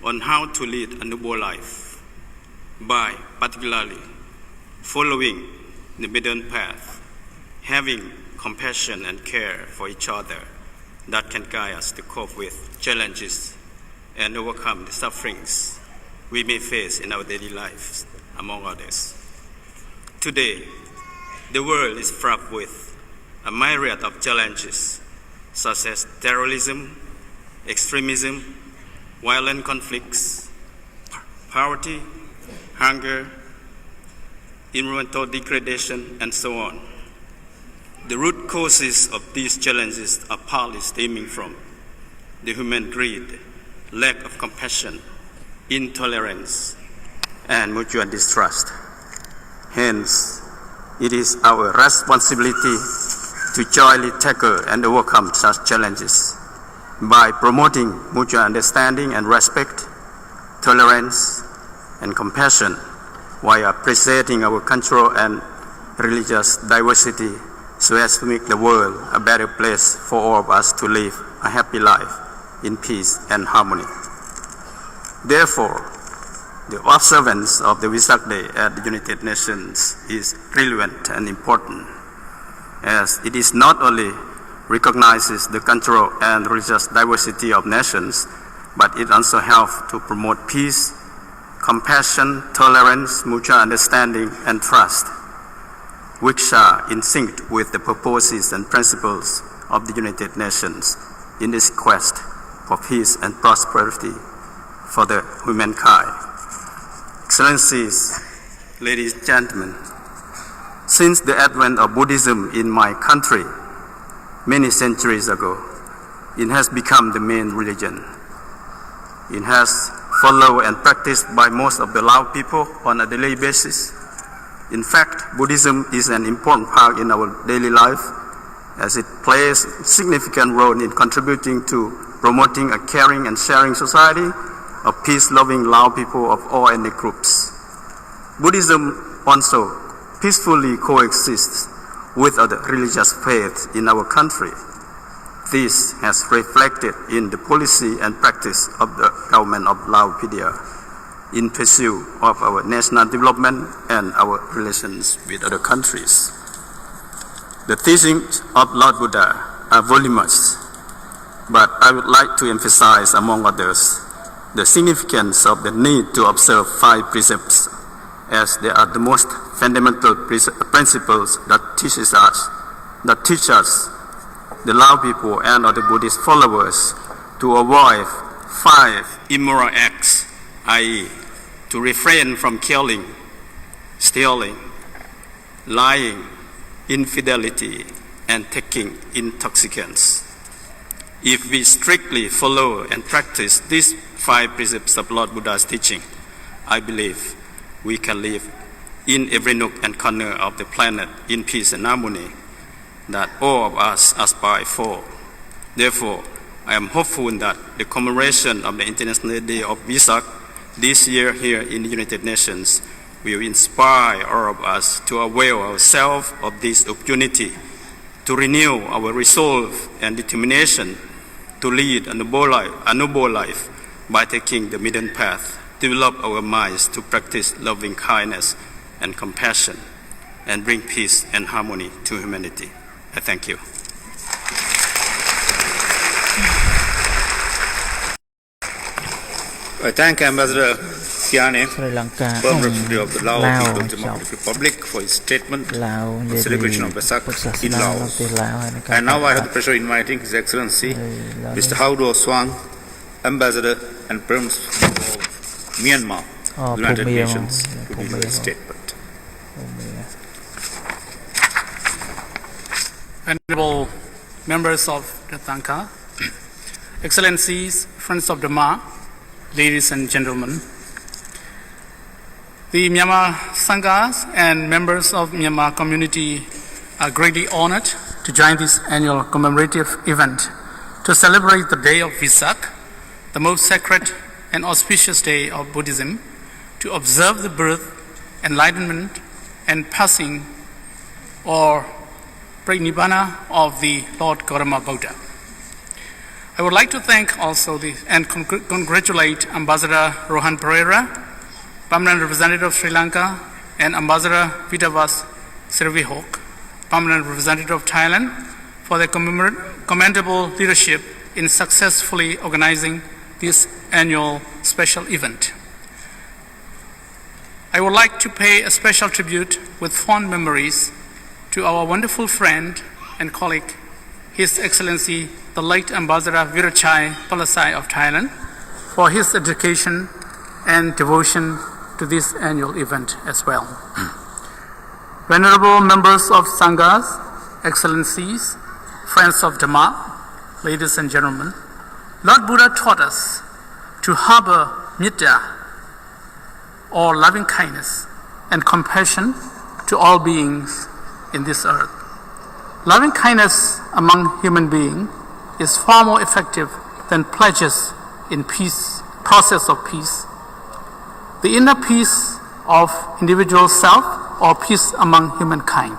on how to lead a noble life by particularly following the middle path, having compassion and care for each other that can guide us to cope with challenges and overcome the sufferings we may face in our daily lives, among others. Today, the world is fraught with a myriad of challenges such as terrorism, extremism, violent conflicts, poverty, hunger, environmental degradation, and so on. The root causes of these challenges are partly stemming from the human greed, lack of compassion, intolerance, and mutual distrust. Hence, it is our responsibility to jointly tackle and overcome such challenges by promoting mutual understanding and respect, tolerance, and compassion, while appreciating our cultural and religious diversity so as to make the world a better place for all of us to live a happy life in peace and harmony. Therefore, the observance of the Vesak Day at the United Nations is relevant and important, as it is not only recognizes the cultural and religious diversity of nations, but it also helps to promote peace, compassion, tolerance, mutual understanding, and trust, which are in sync with the purposes and principles of the United Nations in this quest for peace and prosperity for the humankind. Excellencies, ladies and gentlemen, since the advent of Buddhism in my country many centuries ago, it has become the main religion. It has followed and practiced by most of the Lao people on a daily basis. In fact, Buddhism is an important part in our daily life as it plays a significant role in contributing to promoting a caring and sharing society of peace-loving Lao people of all ethnic groups. Buddhism also peacefully coexists with other religious faiths in our country. This has reflected in the policy and practice of the government of Laopedia in pursuit of our national development and our relations with other countries. The teachings of Lord Buddha are voluminous, but I would like to emphasize, among others, the significance of the need to observe 5 precepts, as they are the most fundamental principles that teach us, the Lao people and other Buddhist followers, to avoid 5 immoral acts, i.e., to refrain from killing, stealing, lying, infidelity, and taking intoxicants. If we strictly follow and practice these 5 precepts of Lord Buddha's teaching, I believe we can live in every nook and corner of the planet in peace and harmony that all of us aspire for. Therefore, I am hopeful that the commemoration of the International Day of Vesak this year here in the United Nations will inspire all of us to avail ourselves of this opportunity to renew our resolve and determination to lead a noble life by taking the middle path, develop our minds to practice loving kindness and compassion, and bring peace and harmony to humanity. I thank you. I thank Ambassador Kiane, Permanent Representative of the Lao People's Democratic Republic, for his statement on the celebration of Vesak in Laos. And now I have the pleasure of inviting His Excellency Mr. Haudo Swang, Ambassador and Permanent Representative of Myanmar, United Nations to be a statement. Honorable members of the Tanka, Excellencies, friends of Dhamma, ladies and gentlemen, the Myanmar Sanghas and members of Myanmar community are greatly honored to join this annual commemorative event to celebrate the day of Vesak, the most sacred and auspicious day of Buddhism, to observe the birth, enlightenment, and passing or Pranibhana of the Lord Gautama Buddha. I would like to thank also and congratulate Ambassador Rohan Pereira, Permanent Representative of Sri Lanka, and Ambassador Vitavas Sirvihok, Permanent Representative of Thailand, for their commendable leadership in successfully organizing this annual special event. I would like to pay a special tribute with fond memories to our wonderful friend and colleague, His Excellency the late Ambassador Virachai Palasai of Thailand, for his dedication and devotion to this annual event as well. Venerable members of Sanghas, Excellencies, friends of Dhamma, ladies and gentlemen, Lord Buddha taught us to harbor metta, or loving kindness and compassion to all beings in this earth. Loving kindness among human beings is far more effective than pledges in process of peace. The inner peace of individual self or peace among humankind.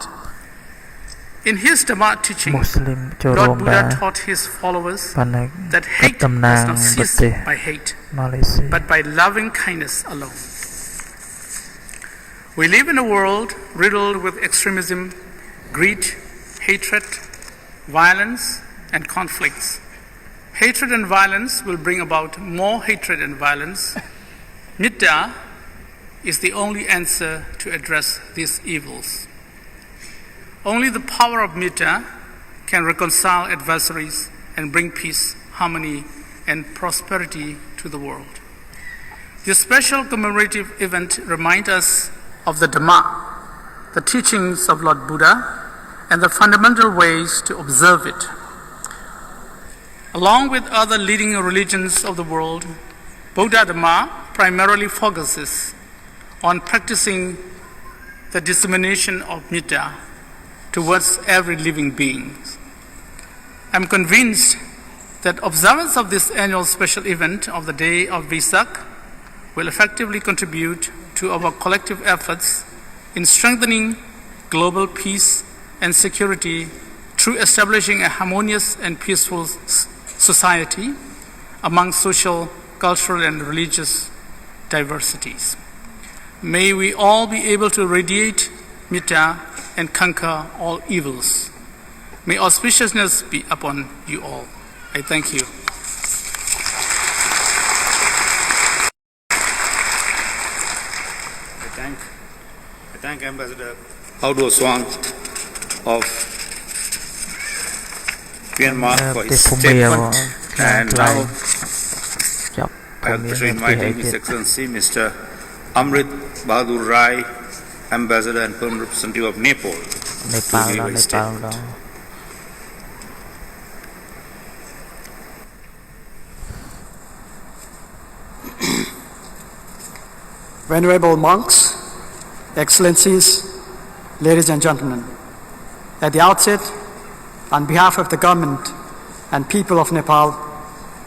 In his Dhamma teaching, Lord Buddha taught his followers that hate does not cease by hate, but by loving kindness alone. We live in a world riddled with extremism, greed, hatred, violence, and conflicts. Hatred and violence will bring about more hatred and violence. Metta is the only answer to address these evils. Only the power of metta can reconcile adversaries and bring peace, harmony, and prosperity to the world. This special commemorative event reminds us of the Dhamma, the teachings of Lord Buddha, and the fundamental ways to observe it. Along with other leading religions of the world, Buddha Dhamma primarily focuses on practicing the dissemination of metta towards every living being. I'm convinced that observance of this annual special event of the day of Vesak will effectively contribute to our collective efforts in strengthening global peace and security through establishing a harmonious and peaceful society among social, cultural, and religious diversities. May we all be able to radiate metta and conquer all evils. May auspiciousness be upon you all. I thank you. I thank Ambassador Audo Swang of Myanmar for his statement, and now I have the pleasure inviting His Excellency Mr. Amrit Bahadur Rai, Ambassador and Permanent Representative of Nepal, to give his statement. Venerable monks, Excellencies, ladies and gentlemen, at the outset, on behalf of the government and people of Nepal,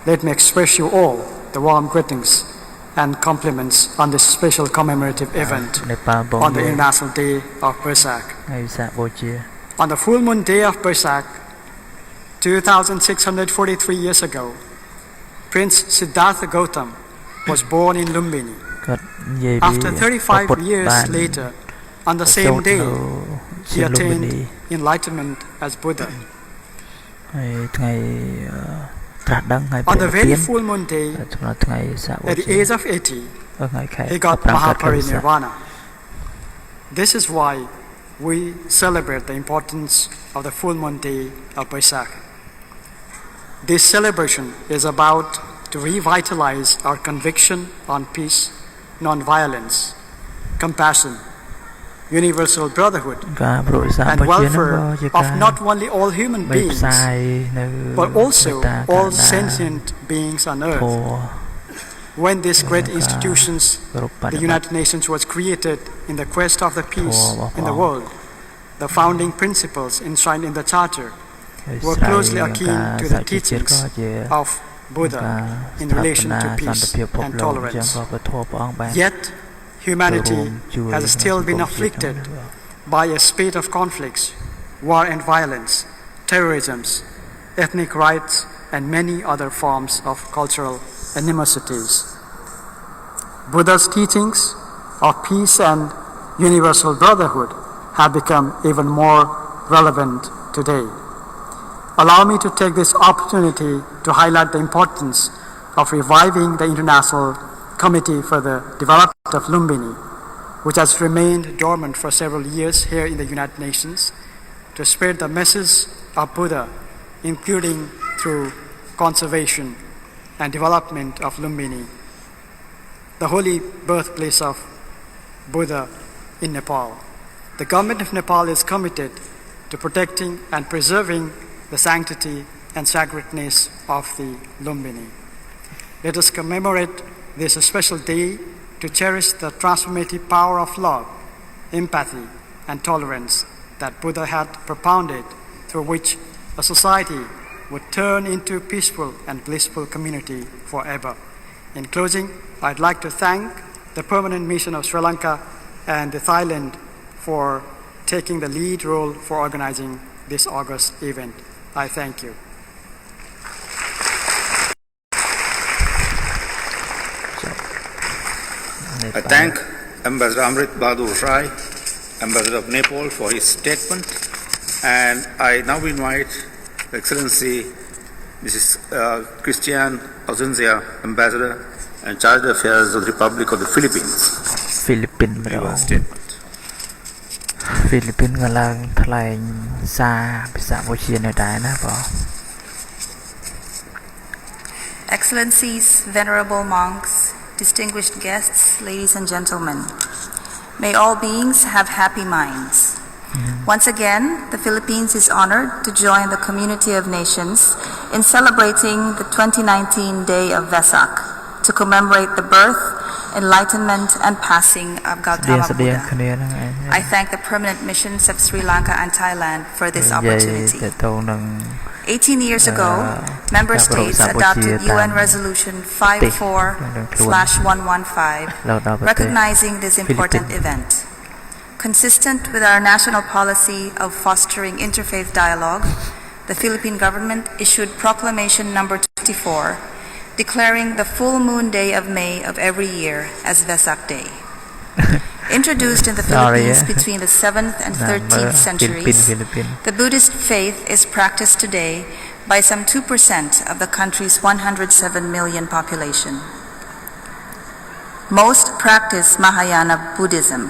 let me express you all the warm greetings and compliments on this special commemorative event on the International Day of Vesak. On the full moon day of Vesak, 2,643 years ago, Prince Siddhartha Gautam was born in Lumbini. After 35 years later, on the same day, he attained enlightenment as Buddha. On the very full moon day, at the age of 80, he got Mahaparinirvana. This is why we celebrate the importance of the full moon day of Vesak. This celebration is about to revitalize our conviction on peace, non-violence, compassion, universal brotherhood, and welfare of not only all human beings, but also all sentient beings on earth. When these great institutions, the United Nations, was created in the quest of the peace in the world, the founding principles enshrined in the Charter were closely akin to the teachings of Buddha in relation to peace and tolerance. Yet, humanity has still been afflicted by a spate of conflicts, war and violence, terrorism, ethnic riots, and many other forms of cultural animosities. Buddha's teachings of peace and universal brotherhood have become even more relevant today. Allow me to take this opportunity to highlight the importance of reviving the International Committee for the Development of Lumbini, which has remained dormant for several years here in the United Nations, to spread the message of Buddha, including through conservation and development of Lumbini, the holy birthplace of Buddha in Nepal. The government of Nepal is committed to protecting and preserving the sanctity and sacredness of the Lumbini. Let us commemorate this special day to cherish the transformative power of love, empathy, and tolerance that Buddha had propounded, through which a society would turn into a peaceful and blissful community forever. In closing, I'd like to thank the Permanent Mission of Sri Lanka and Thailand for taking the lead role for organizing this August event. I thank you. I thank Ambassador Amrit Bahadur Rai, Ambassador of Nepal, for his statement, and I now invite Excellency Mrs. Christian Ausencia, Ambassador and Charge d'Affaires of the Republic of the Philippines. Philippines กำลังแถลงซาภาษาโบชีนได้นะพ่อ Excellencies, venerable monks, distinguished guests, ladies and gentlemen, may all beings have happy minds. Once again, the Philippines is honored to join the community of nations in celebrating the 2019 Day of Vesak to commemorate the birth, enlightenment, and passing of Gautama Buddha. I thank the permanent missions of Sri Lanka and Thailand for this opportunity. 18 years ago, member states adopted UN Resolution 54/115, recognizing this important event. Consistent with our national policy of fostering interfaith dialogue, the Philippine government issued Proclamation Number 24, declaring the full moon day of May of every year as Vesak Day. Introduced in the Philippines between the 7th and 13th centuries, the Buddhist faith is practiced today by some 2% of the country's 107 million population. Most practice Mahayana Buddhism.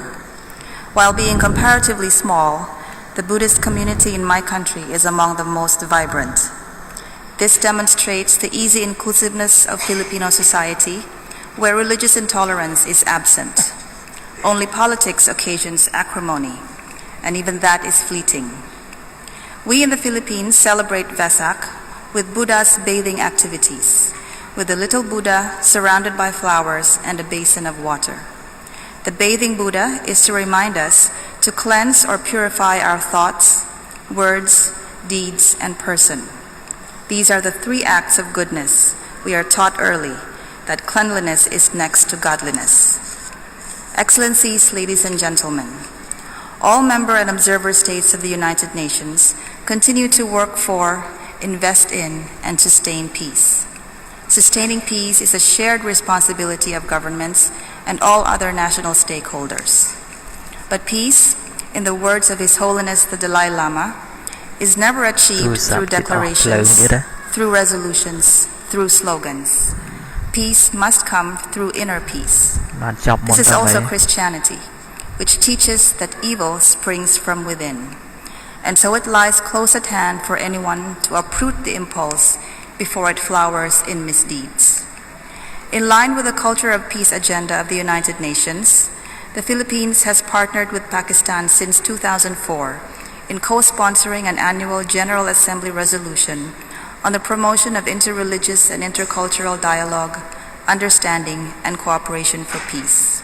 While being comparatively small, the Buddhist community in my country is among the most vibrant. This demonstrates the easy inclusiveness of Filipino society, where religious intolerance is absent. Only politics occasions acrimony, and even that is fleeting. We in the Philippines celebrate Vesak with Buddha's bathing activities, with the little Buddha surrounded by flowers and a basin of water. The bathing Buddha is to remind us to cleanse or purify our thoughts, words, deeds, and person. These are the 3 acts of goodness we are taught early, that cleanliness is next to godliness. Excellencies, ladies and gentlemen, all member and observer states of the United Nations continue to work for, invest in, and sustain peace. Sustaining peace is a shared responsibility of governments and all other national stakeholders. But peace, in the words of His Holiness the Dalai Lama, is never achieved through declarations, through resolutions, through slogans. Peace must come through inner peace. This is also Christianity, which teaches that evil springs from within. And so it lies close at hand for anyone to uproot the impulse before it flowers in misdeeds. In line with the Culture of Peace agenda of the United Nations, the Philippines has partnered with Pakistan since 2004 in co-sponsoring an annual General Assembly resolution on the promotion of interreligious and intercultural dialogue, understanding, and cooperation for peace.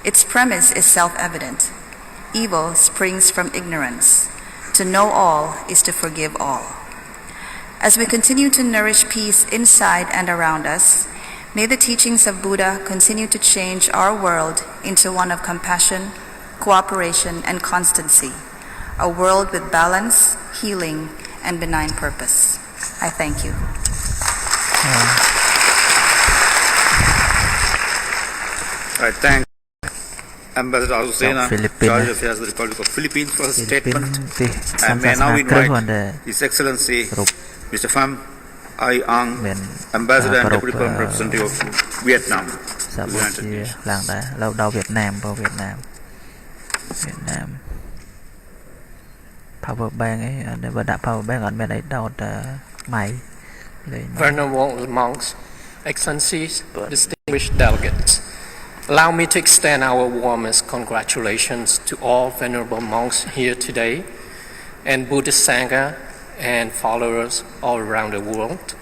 Its premise is self-evident. Evil springs from ignorance. To know all is to forgive all. As we continue to nourish peace inside and around us, may the teachings of Buddha continue to change our world into one of compassion, cooperation, and constancy, a world with balance, healing, and benign purpose. I thank you. I thank Ambassador Azucena, Charge of Affairs of the Republic of Philippines, for his statement. I may now invite His Excellency Mr. Pham Ai Ang, Ambassador and Deputy Permanent Representative of Vietnam. Power bank ấy, để đặt power bank on bên đấy đâu máy. Venerable monks, excellencies, distinguished delegates, allow me to extend our warmest congratulations to all venerable monks here today and Buddhist Sangha and followers all around the world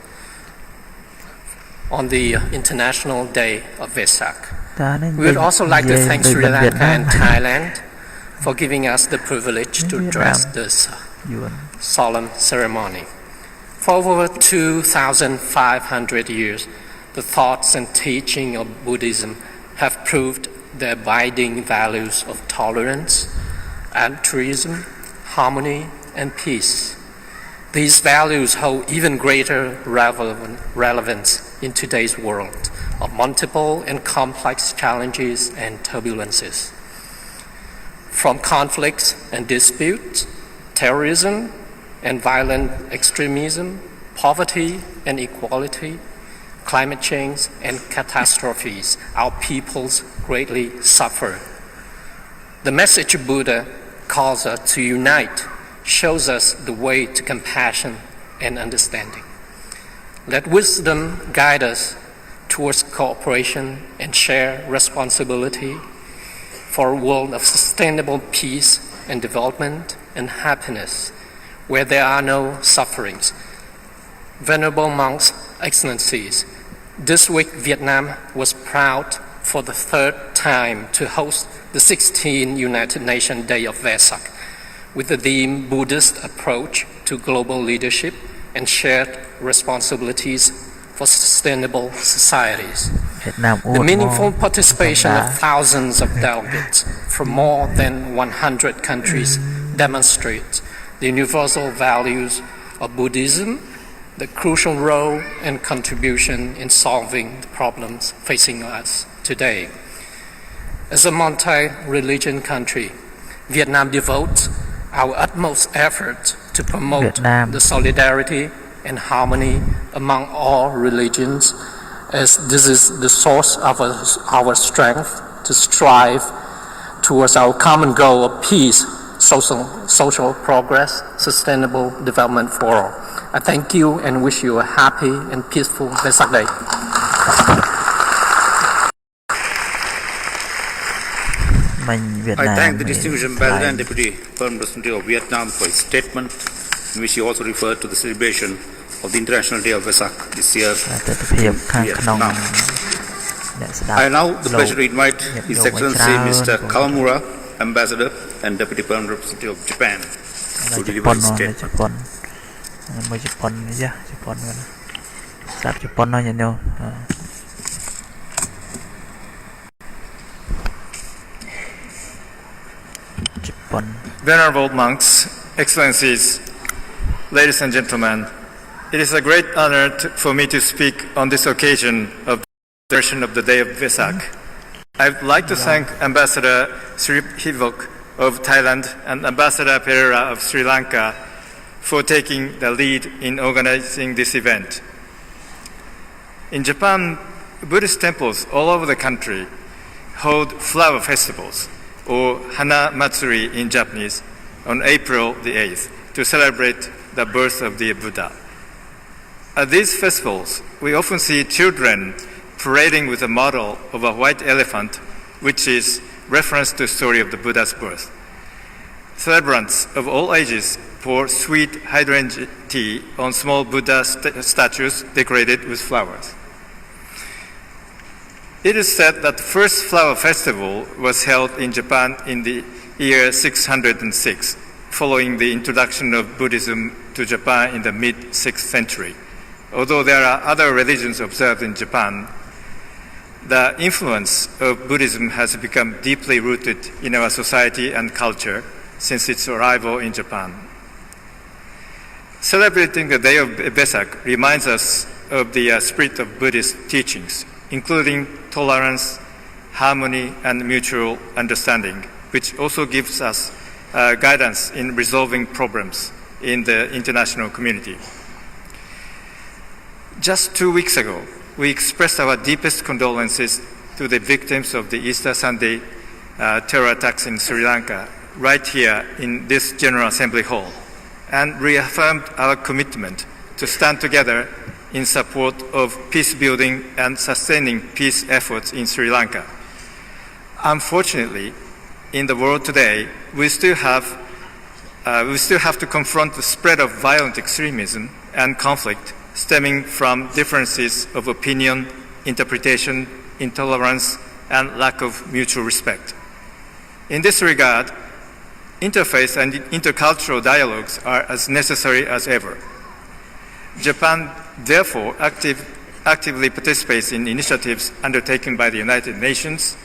on the International Day of Vesak. We would also like to thank Sri Lanka and Thailand for giving us the privilege to address this solemn ceremony. For over 2,500 years, the thoughts and teaching of Buddhism have proved the abiding values of tolerance, altruism, harmony, and peace. These values hold even greater relevance in today's world of multiple and complex challenges and turbulences. From conflicts and disputes, terrorism and violent extremism, poverty and inequality, climate change and catastrophes, our peoples greatly suffer. The message of Buddha calls us to unite, shows us the way to compassion and understanding. Let wisdom guide us towards cooperation and shared responsibility for a world of sustainable peace and development and happiness, where there are no sufferings. Venerable monks, excellencies, this week Vietnam was proud for the third time to host the 16th United Nations Day of Vesak with the theme Buddhist approach to global leadership and shared responsibilities for sustainable societies. The meaningful participation of thousands of delegates from more than 100 countries demonstrates the universal values of Buddhism, the crucial role and contribution in solving the problems facing us today. As a multi-religion country, Vietnam devotes our utmost effort to promote the solidarity and harmony among all religions, as this is the source of our strength to strive towards our common goal of peace, social progress, sustainable development for all. I thank you and wish you a happy and peaceful Vesak Day. I thank the distinguished Ambassador and Deputy Permanent Representative of Vietnam for his statement, in which he also referred to the celebration of the International Day of Vesak this year in Vietnam. I now the pleasure to invite His Excellency Mr. Kawamura, Ambassador and Deputy Permanent Representative of Japan, to deliver his statement. Venerable monks, excellencies, ladies and gentlemen, it is a great honor for me to speak on this occasion of the celebration of the Day of Vesak. I'd like to thank Ambassador Sri Hivok of Thailand and Ambassador Pereira of Sri Lanka for taking the lead in organizing this event. In Japan, Buddhist temples all over the country hold flower festivals, or Hana Matsuri in Japanese, on April the 8th to celebrate the birth of the Buddha. At these festivals, we often see children parading with a model of a white elephant, which is reference to the story of the Buddha's birth. Celebrants of all ages pour sweet hydrangea tea on small Buddha statues decorated with flowers. It is said that the first flower festival was held in Japan in the year 606, following the introduction of Buddhism to Japan in the mid-6th century. Although there are other religions observed in Japan, the influence of Buddhism has become deeply rooted in our society and culture since its arrival in Japan. Celebrating the day of Vesak reminds us of the spirit of Buddhist teachings, including tolerance, harmony, and mutual understanding, which also gives us guidance in resolving problems in the international community. Just 2 weeks ago, we expressed our deepest condolences to the victims of the Easter Sunday terror attacks in Sri Lanka, right here in this General Assembly Hall, and reaffirmed our commitment to stand together in support of peace building and sustaining peace efforts in Sri Lanka. Unfortunately, in the world today, we still have to confront the spread of violent extremism and conflict stemming from differences of opinion, interpretation, intolerance, and lack of mutual respect. In this regard, interfaith and intercultural dialogues are as necessary as ever. Japan, therefore, actively participates in initiatives undertaken by the United Nations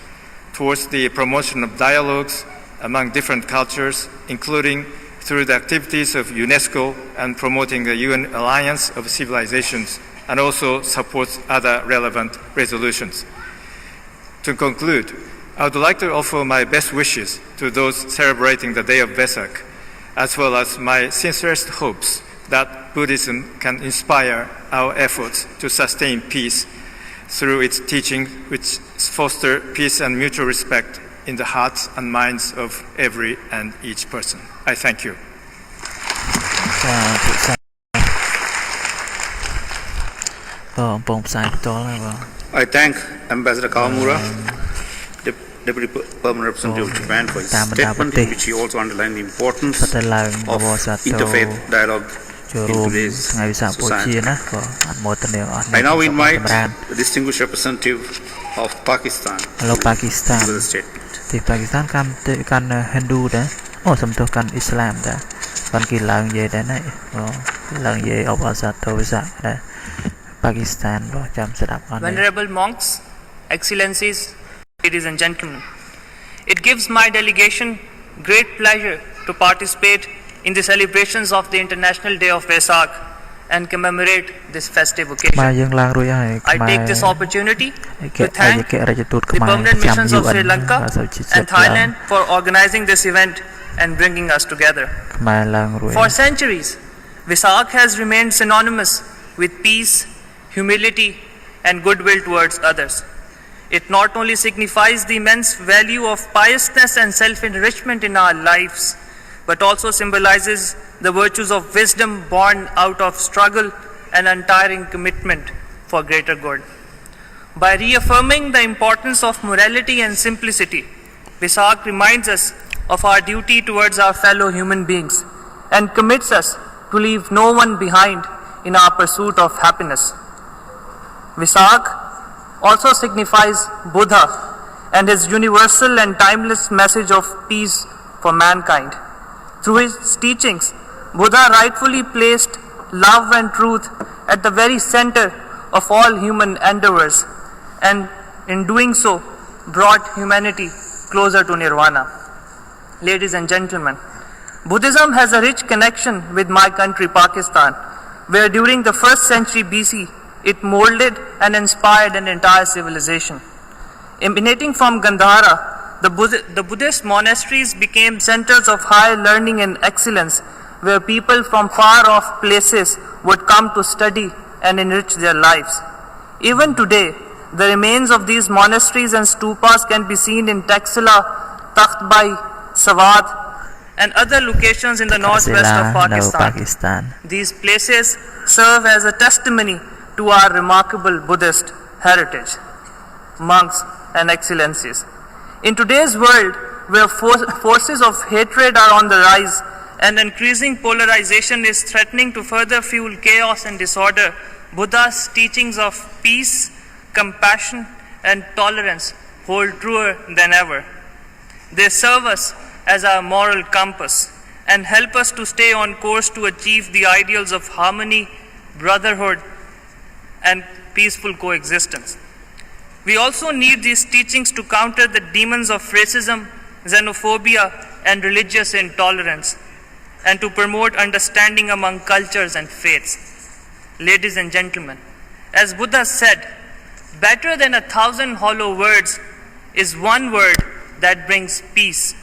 towards the promotion of dialogues among different cultures, including through the activities of UNESCO and promoting the UN Alliance of Civilizations, and also supports other relevant resolutions. To conclude, I would like to offer my best wishes to those celebrating the Day of Vesak, as well as my sincerest hopes that Buddhism can inspire our efforts to sustain peace through its teaching, which foster peace and mutual respect in the hearts and minds of every and each person. I thank you. I thank Ambassador Kawamura, Deputy Permanent Representative of Japan, for his statement, in which he also underlined the importance of interfaith dialogue in today's society. I now invite the distinguished representative of Pakistan to give the statement. Thì Pakistan can Hindu đó, sometimes can Islam đó, còn kỳ lần về đấy này, lần về ở bao giờ tôi sẽ đấy, Pakistan đó chăm sẽ đáp án. Venerable monks, excellencies, ladies and gentlemen, it gives my delegation great pleasure to participate in the celebrations of the International Day of Vesak and commemorate this festive occasion. I take this opportunity to thank the permanent missions of Sri Lanka and Thailand for organizing this event and bringing us together. For centuries, Vesak has remained synonymous with peace, humility, and goodwill towards others. It not only signifies the immense value of piousness and self-enrichment in our lives, but also symbolizes the virtues of wisdom born out of struggle and untiring commitment for greater good. By reaffirming the importance of morality and simplicity, Vesak reminds us of our duty towards our fellow human beings and commits us to leave no one behind in our pursuit of happiness. Vesak also signifies Buddha and his universal and timeless message of peace for mankind. Through his teachings, Buddha rightfully placed love and truth at the very center of all human endeavors, and in doing so, brought humanity closer to nirvana. Ladies and gentlemen, Buddhism has a rich connection with my country, Pakistan, where during the 1st century BC, it molded and inspired an entire civilization. Emanating from Gandhara, the Buddhist monasteries became centers of high learning and excellence, where people from far off places would come to study and enrich their lives. Even today, the remains of these monasteries and stupas can be seen in Taxila, Takhtbai, Sawat, and other locations in the northwest of Pakistan. These places serve as a testimony to our remarkable Buddhist heritage. Monks and excellencies. In today's world, where forces of hatred are on the rise and increasing polarization is threatening to further fuel chaos and disorder, Buddha's teachings of peace, compassion, and tolerance hold truer than ever. They serve us as our moral compass and help us to stay on course to achieve the ideals of harmony, brotherhood, and peaceful coexistence. We also need these teachings to counter the demons of racism, xenophobia, and religious intolerance, and to promote understanding among cultures and faiths. Ladies and gentlemen, as Buddha said, better than 1,000 hollow words is one word that brings peace.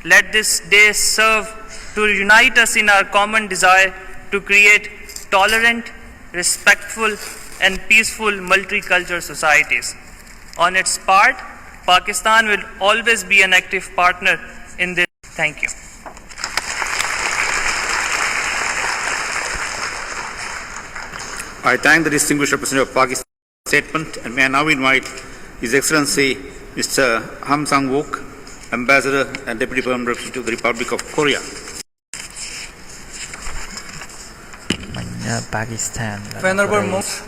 Let this day serve to unite us in our common desire to create tolerant, respectful, and peaceful multicultural societies. On its part, Pakistan will always be an active partner in this. Thank you. I thank the distinguished representative of Pakistan for his statement, and may I now invite His Excellency Mr. Ham Sang-wook, Ambassador and Deputy Permanent Representative of the Republic of Korea. Pakistan. Venerable most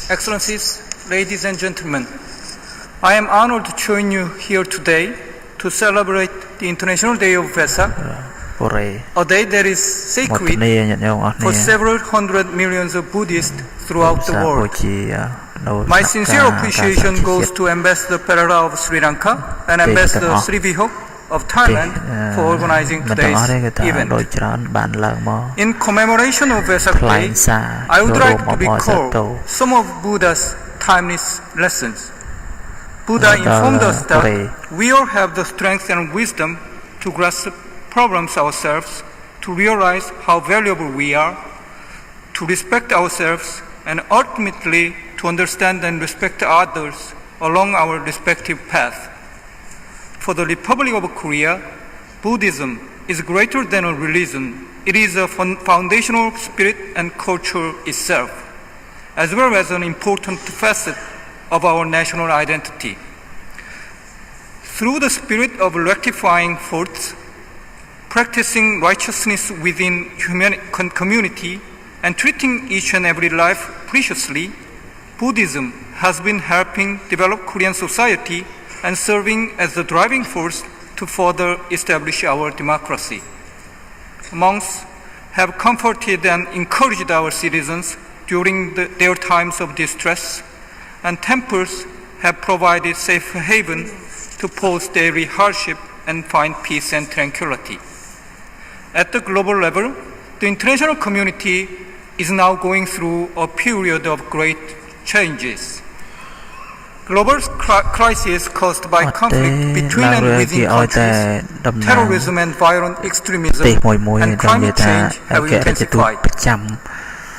Excellencies, ladies and gentlemen, I am honored to join you here today to celebrate the International Day of Vesak, a day that is sacred for several hundred millions of Buddhists throughout the world. My sincere appreciation goes to Ambassador Pereira of Sri Lanka and Ambassador Sri Vihok of Thailand for organizing today's event. In commemoration of Vesak Day, I would like to recall some of Buddha's timeless lessons. Buddha informed us that we all have the strength and wisdom to grasp problems ourselves, to realize how valuable we are, to respect ourselves, and ultimately to understand and respect others along our respective path. For the Republic of Korea, Buddhism is greater than a religion. It is a foundational spirit and culture itself, as well as an important facet of our national identity. Through the spirit of rectifying faults, practicing righteousness within community, and treating each and every life preciously, Buddhism has been helping develop Korean society and serving as the driving force to further establish our democracy. Monks have comforted and encouraged our citizens during their times of distress, and temples have provided safe haven to pose daily hardship and find peace and tranquility. At the global level, the international community is now going through a period of great changes. Global crises caused by conflict between and within countries, terrorism and violent extremism, and climate change have intensified.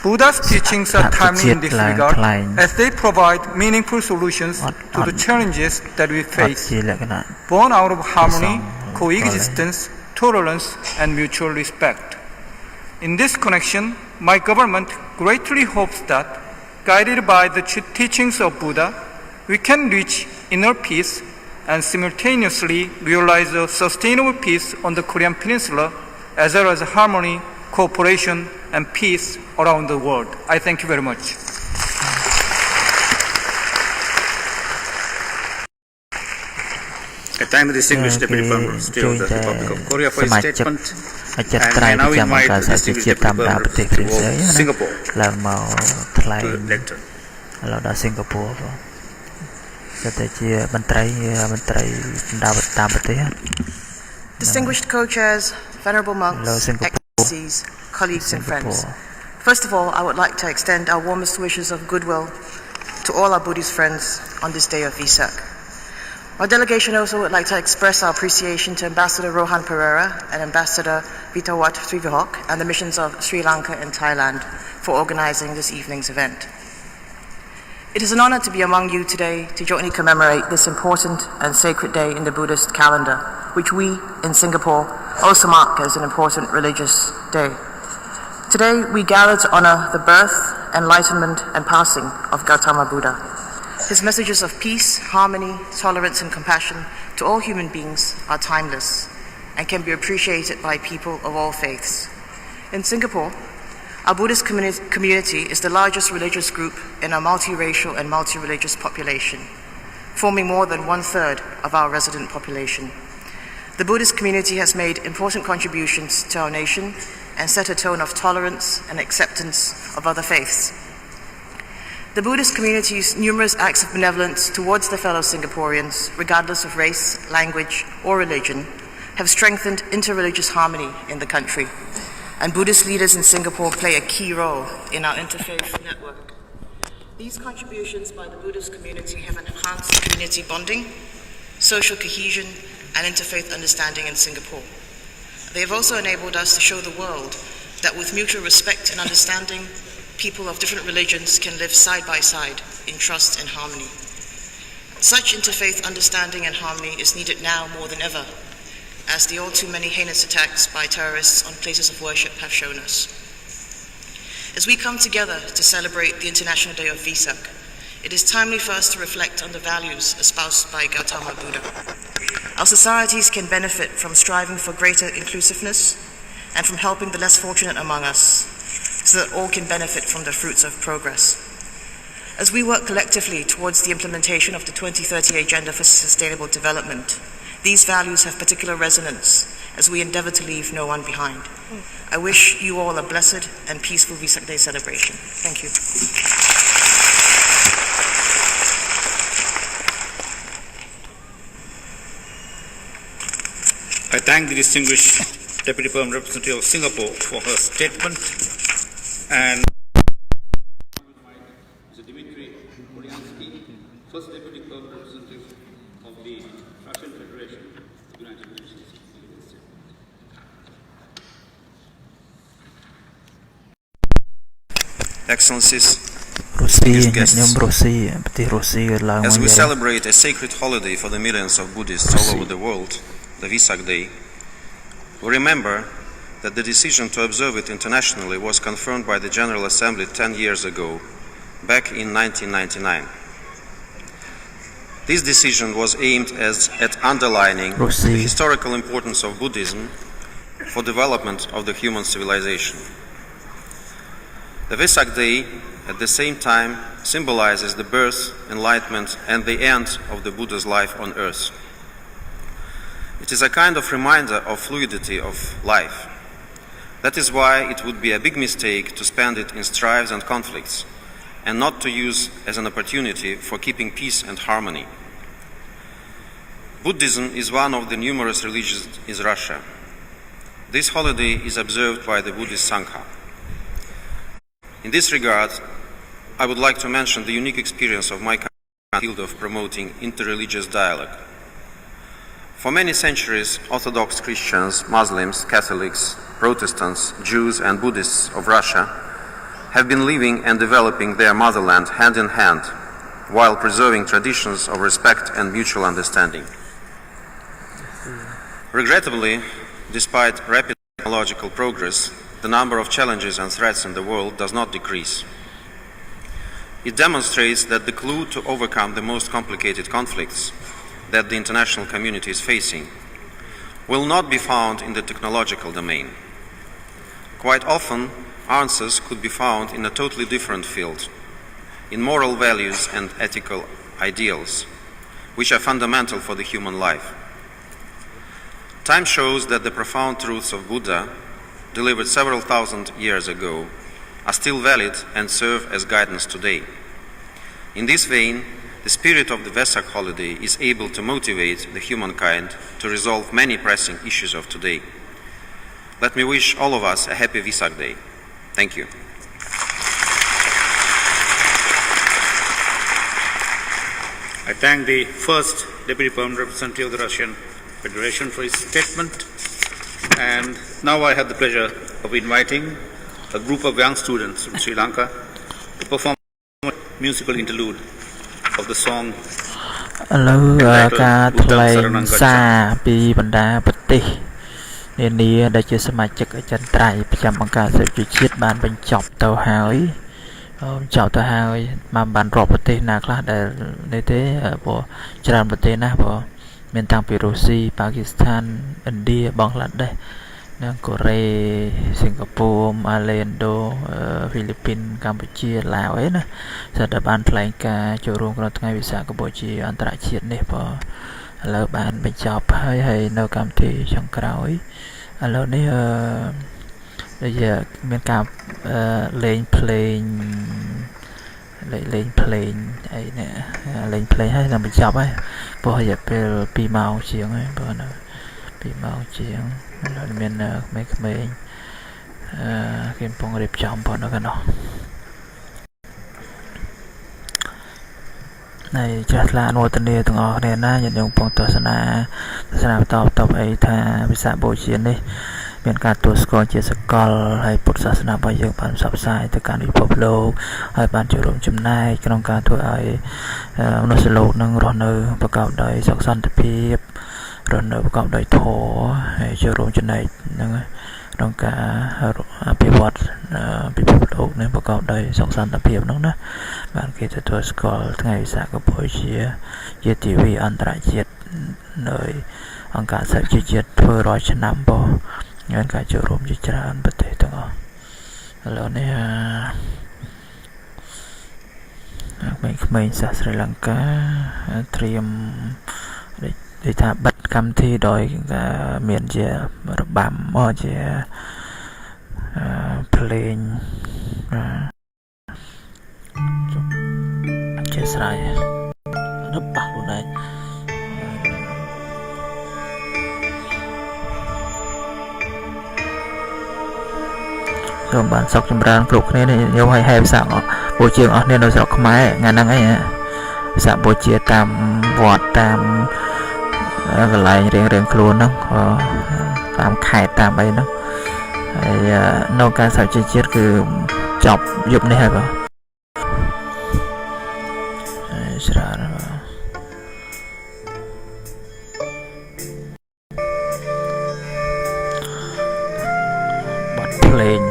Buddha's teachings are timely in this regard, as they provide meaningful solutions to the challenges that we face, born out of harmony, coexistence, tolerance, and mutual respect. In this connection, my government greatly hopes that, guided by the teachings of Buddha, we can reach inner peace and simultaneously realize a sustainable peace on the Korean Peninsula, as well as harmony, cooperation, and peace around the world. I thank you very much. I thank the distinguished Deputy Prime Minister of the Republic of Korea for his statement. And I now invite the distinguished Deputy Prime Minister of Singapore to lecture. Distinguished co-chairs, venerable monks, excellencies, colleagues and friends. First of all, I would like to extend our warmest wishes of goodwill to all our Buddhist friends on this day of Vesak. Our delegation also would like to express our appreciation to Ambassador Rohan Pereira and Ambassador Vitawat Srivihok and the missions of Sri Lanka and Thailand for organizing this evening's event. It is an honor to be among you today to jointly commemorate this important and sacred day in the Buddhist calendar, which we in Singapore also mark as an important religious day. Today we gather to honor the birth, enlightenment, and passing of Gautama Buddha. His messages of peace, harmony, tolerance, and compassion to all human beings are timeless and can be appreciated by people of all faiths. In Singapore, our Buddhist community is the largest religious group in our multiracial and multi-religious population, forming more than 1/3 of our resident population. The Buddhist community has made important contributions to our nation and set a tone of tolerance and acceptance of other faiths. The Buddhist community's numerous acts of benevolence towards their fellow Singaporeans, regardless of race, language, or religion, have strengthened interreligious harmony in the country, and Buddhist leaders in Singapore play a key role in our interfaith network. These contributions by the Buddhist community have enhanced community bonding, social cohesion, and interfaith understanding in Singapore. They have also enabled us to show the world that with mutual respect and understanding, people of different religions can live side by side in trust and harmony. Such interfaith understanding and harmony is needed now more than ever, as the all too many heinous attacks by terrorists on places of worship have shown us. As we come together to celebrate the International Day of Vesak, it is timely for us to reflect on the values espoused by Gautama Buddha. Our societies can benefit from striving for greater inclusiveness and from helping the less fortunate among us, so that all can benefit from the fruits of progress. As we work collectively towards the implementation of the 2030 Agenda for Sustainable Development, these values have particular resonance as we endeavor to leave no one behind. I wish you all a blessed and peaceful Vesak Day celebration. Thank you. I thank the distinguished Deputy Permanent Representative of Singapore for her statement, and First Deputy Permanent Representative of the Russian Federation of the United Nations. Excellencies, as we celebrate a sacred holiday for the millions of Buddhists all over the world, the Vesak Day, we remember that the decision to observe it internationally was confirmed by the General Assembly 10 years ago, back in 1999. This decision was aimed at underlining the historical importance of Buddhism for development of the human civilization. The Vesak Day, at the same time, symbolizes the birth, enlightenment, and the end of the Buddha's life on earth. It is a kind of reminder of fluidity of life. That is why it would be a big mistake to spend it in strives and conflicts, and not to use as an opportunity for keeping peace and harmony. Buddhism is one of the numerous religions in Russia. This holiday is observed by the Buddhist Sangha. In this regard, I would like to mention the unique experience of my country in the field of promoting interreligious dialogue. For many centuries, Orthodox Christians, Muslims, Catholics, Protestants, Jews, and Buddhists of Russia have been living and developing their motherland hand in hand, while preserving traditions of respect and mutual understanding. Regrettably, despite rapid technological progress, the number of challenges and threats in the world does not decrease. It demonstrates that the clue to overcome the most complicated conflicts that the international community is facing will not be found in the technological domain. Quite often, answers could be found in a totally different field, in moral values and ethical ideals, which are fundamental for the human life. Time shows that the profound truths of Buddha, delivered several thousand years ago, are still valid and serve as guidance today. In this vein, the spirit of the Vesak holiday is able to motivate the humankind to resolve many pressing issues of today. Let me wish all of us a happy Vesak Day. Thank you. I thank the First Deputy Permanent Representative of the Russian Federation for his statement, and now I have the pleasure of inviting a group of young students from Sri Lanka to perform a musical interlude of the song ឥឡូវការថ្លែងសារពីបណ្ដាប្រទេសនានាដែលជាសមាជិកអចិន្ត្រៃយ៍ប្រចាំអង្គការសហប្រជាជាតិបានបញ្ចប់ទៅហើយ chào ta hai mà bạn rọp bật tên nào khác để thế bộ tràn bật tên nào bộ miền Tây Perusi Pakistan India Bangladesh Korea Singapore Malaysia Philippines Campuchia Lào ấy nè sẽ đã ban lại cả chỗ rùm còn ngày Vesak của bộ chỉ an tại chiến này bộ là bạn bị chọc hay nấu cam thì trong cào ấy là này bây giờ miền Cam lên ấy nè lên play hay là bị chọc ấy bộ giờ về pi màu chiếng ấy bộ nó pi màu chiếng là miền mấy cái cái phong đẹp chọn bộ nó cái nó này chắc là nuôi tên địa từng ở đây na nhận dùng phong tòa sana tập ấy tha Vesak bộ chiến đi miền cảตัวสกอลเจสกอลให้พุทธศาสนาบางอย่างผ่านสับสายแต่การวิพากษ์โลกให้บ้านจุลจำนายกำลังการทั่วไอมนุษย์โลกนั่งรอเนอประกอบโดยสักสันตเพียบรอเนอประกอบโดยโถให้จุลจำนายนั่งต้องการอภิวัตพิภพโลกเนี่ยประกอบโดยสักสันตเพียบนั่งนะบ้านเกิดตัวสกอลทั้งไงสากกับโพเชียเยติวีอันตรายเจ็ดเลยอังการสักเจ็ดเพื่อร้อยชนะบ่งั้นการจุรวมจิตรานประเทศต่างๆแล้วเนี่ยไม่ศาสตร์สรีลังกาเตรียมได้ทำบัตรคำที่โดยเมียนเจระบำว่าเจเพลงเจสไรนับปากรู้ได้ส่วนบ้านซอกจำรานปลูกนี่โยมให้สั่งโบเชียงเนี่ยเราสอกไม้งานนั่งไอ้สั่งโบเชียตามวอดตามอะไรเรียงครูนั่งตามไข่ตามไปนั่งนอกการสั่งเจี๊ยดคือจอบยุบนี่เหรอใช่บทเพลง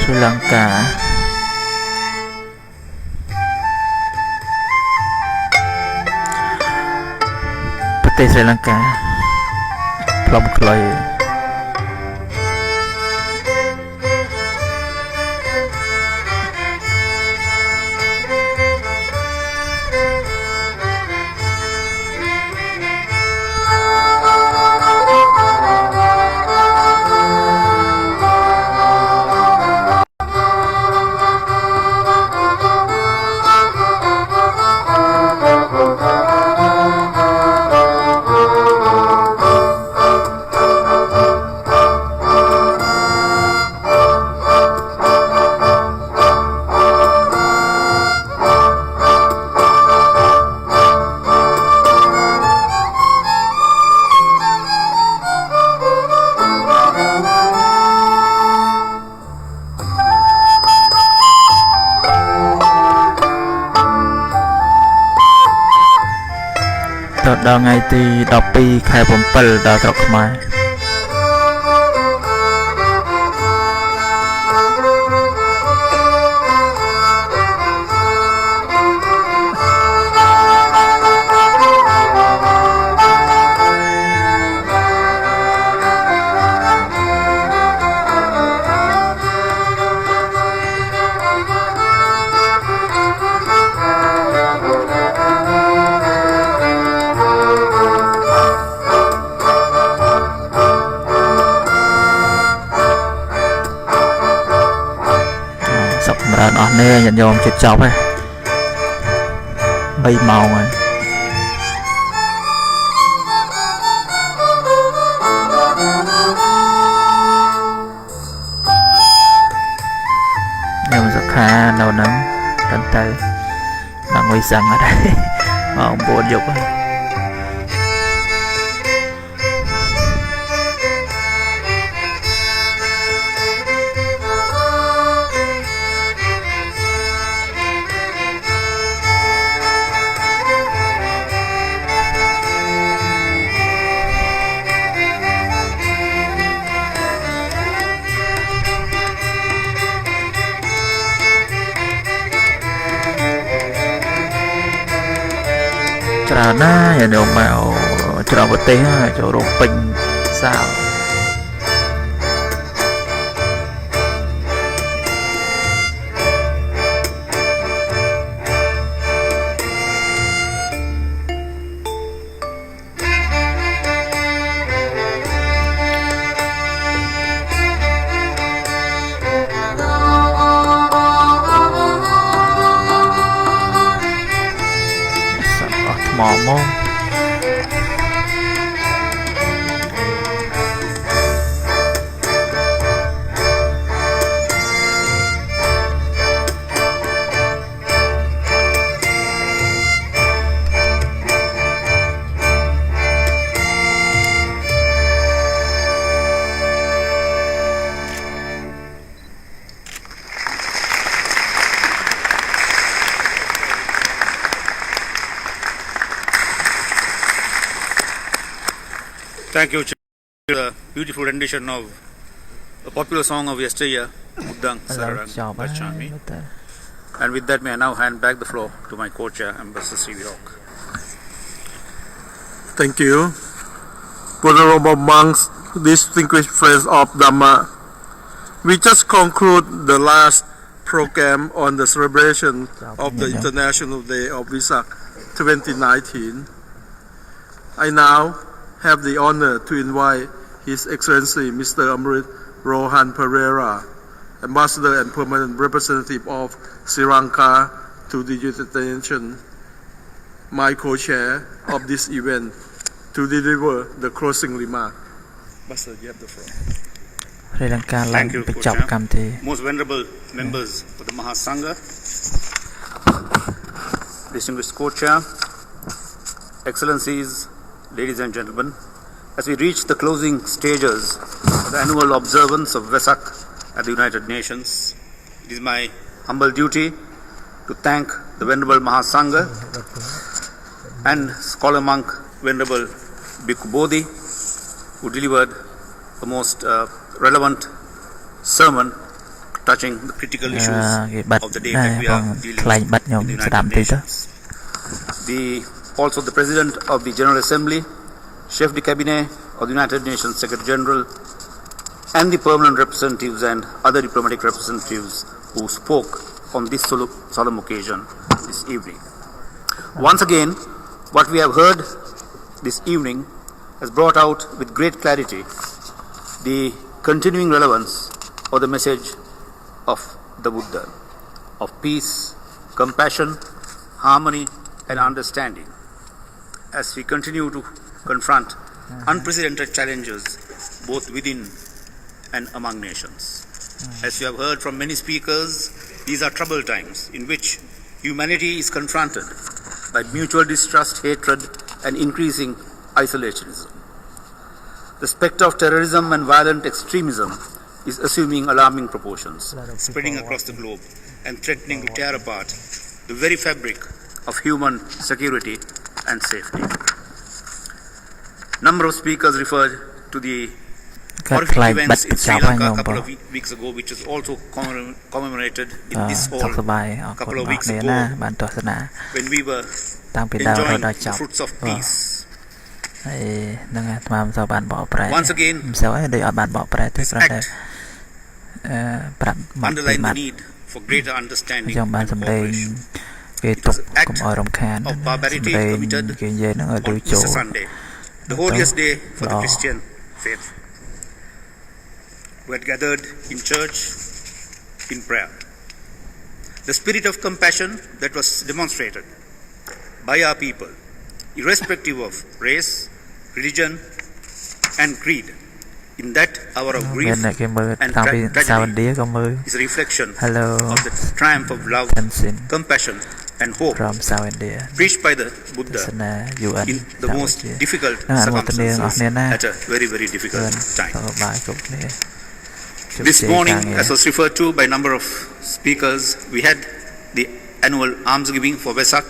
ศรีลังกาประเทศศรีลังกาพร้อมคลอยដល់ថ្ងៃទី12ខែ7ដល់ស្រុកខ្មែរ nè nhận dòm chết chọc ấy bay màu rồi nhưng mà rất khá đầu nắng đến tới đang quay sân ở đây mà ông buồn dục ấy. ច្រើនណាស់ញោមមកច្រើនប្រទេសចូលរួមពេញសាល mò môn Thank you, Chair. A beautiful rendition of a popular song of yesteryear, Uddang Sararang Bachami. And with that, may I now hand back the floor to my co-chair, Ambassador C.V. Hawk. Thank you. Honorable monks, distinguished friends of Dhamma, we just conclude the last program on the celebration of the International Day of Vesak 2019. I now have the honor to invite His Excellency Mr. Amrit Rohan Pereira, Ambassador and Permanent Representative of Sri Lanka to the United Nations, my co-chair of this event, to deliver the closing remark. Ambassador, you have the floor. Thank you, co-chair. Most venerable members of the Mahasangha, distinguished co-chair, Excellencies, ladies and gentlemen, as we reach the closing stages of the annual observance of Vesak at the United Nations, it is my humble duty to thank the Venerable Mahasangha and scholar monk Venerable Bhikkhu Bodhi, who delivered the most relevant sermon touching the critical issues of the day that we are dealing with in the United Nations. Also the President of the General Assembly, Chef de Cabinet of the United Nations Secretary General, and the permanent representatives and other diplomatic representatives who spoke on this solemn occasion this evening. Once again, what we have heard this evening has brought out with great clarity the continuing relevance of the message of the Buddha, of peace, compassion, harmony, and understanding, as we continue to confront unprecedented challenges both within and among nations. As you have heard from many speakers, these are troubled times in which humanity is confronted by mutual distrust, hatred, and increasing isolationism. The spectre of terrorism and violent extremism is assuming alarming proportions, spreading across the globe and threatening to tear apart the very fabric of human security and safety. Number of speakers referred to the horrific events in Sri Lanka a couple of weeks ago, which was also commemorated in this hall a couple of weeks ago, when we were enjoying the fruits of peace. Once again, this act underlined the need for greater understanding and cooperation. It was an act of barbarity committed on Easter Sunday, the holiest day for the Christian faith, who had gathered in church in prayer. The spirit of compassion that was demonstrated by our people, irrespective of race, religion, and creed, in that hour of grief and tragedy, is a reflection of the triumph of love, compassion, and hope preached by the Buddha in the most difficult circumstances at a very, very difficult time. This morning, as was referred to by a number of speakers, we had the annual alms giving for Vesak,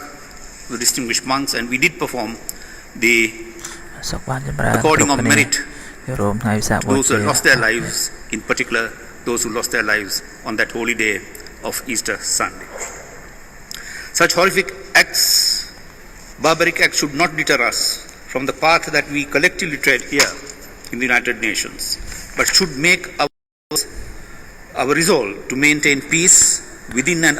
the distinguished monks, and we did perform the according of merit those who lost their lives, in particular those who lost their lives on that holy day of Easter Sunday. Such horrific acts, barbaric acts, should not deter us from the path that we collectively tread here in the United Nations, but should make our resolve to maintain peace within and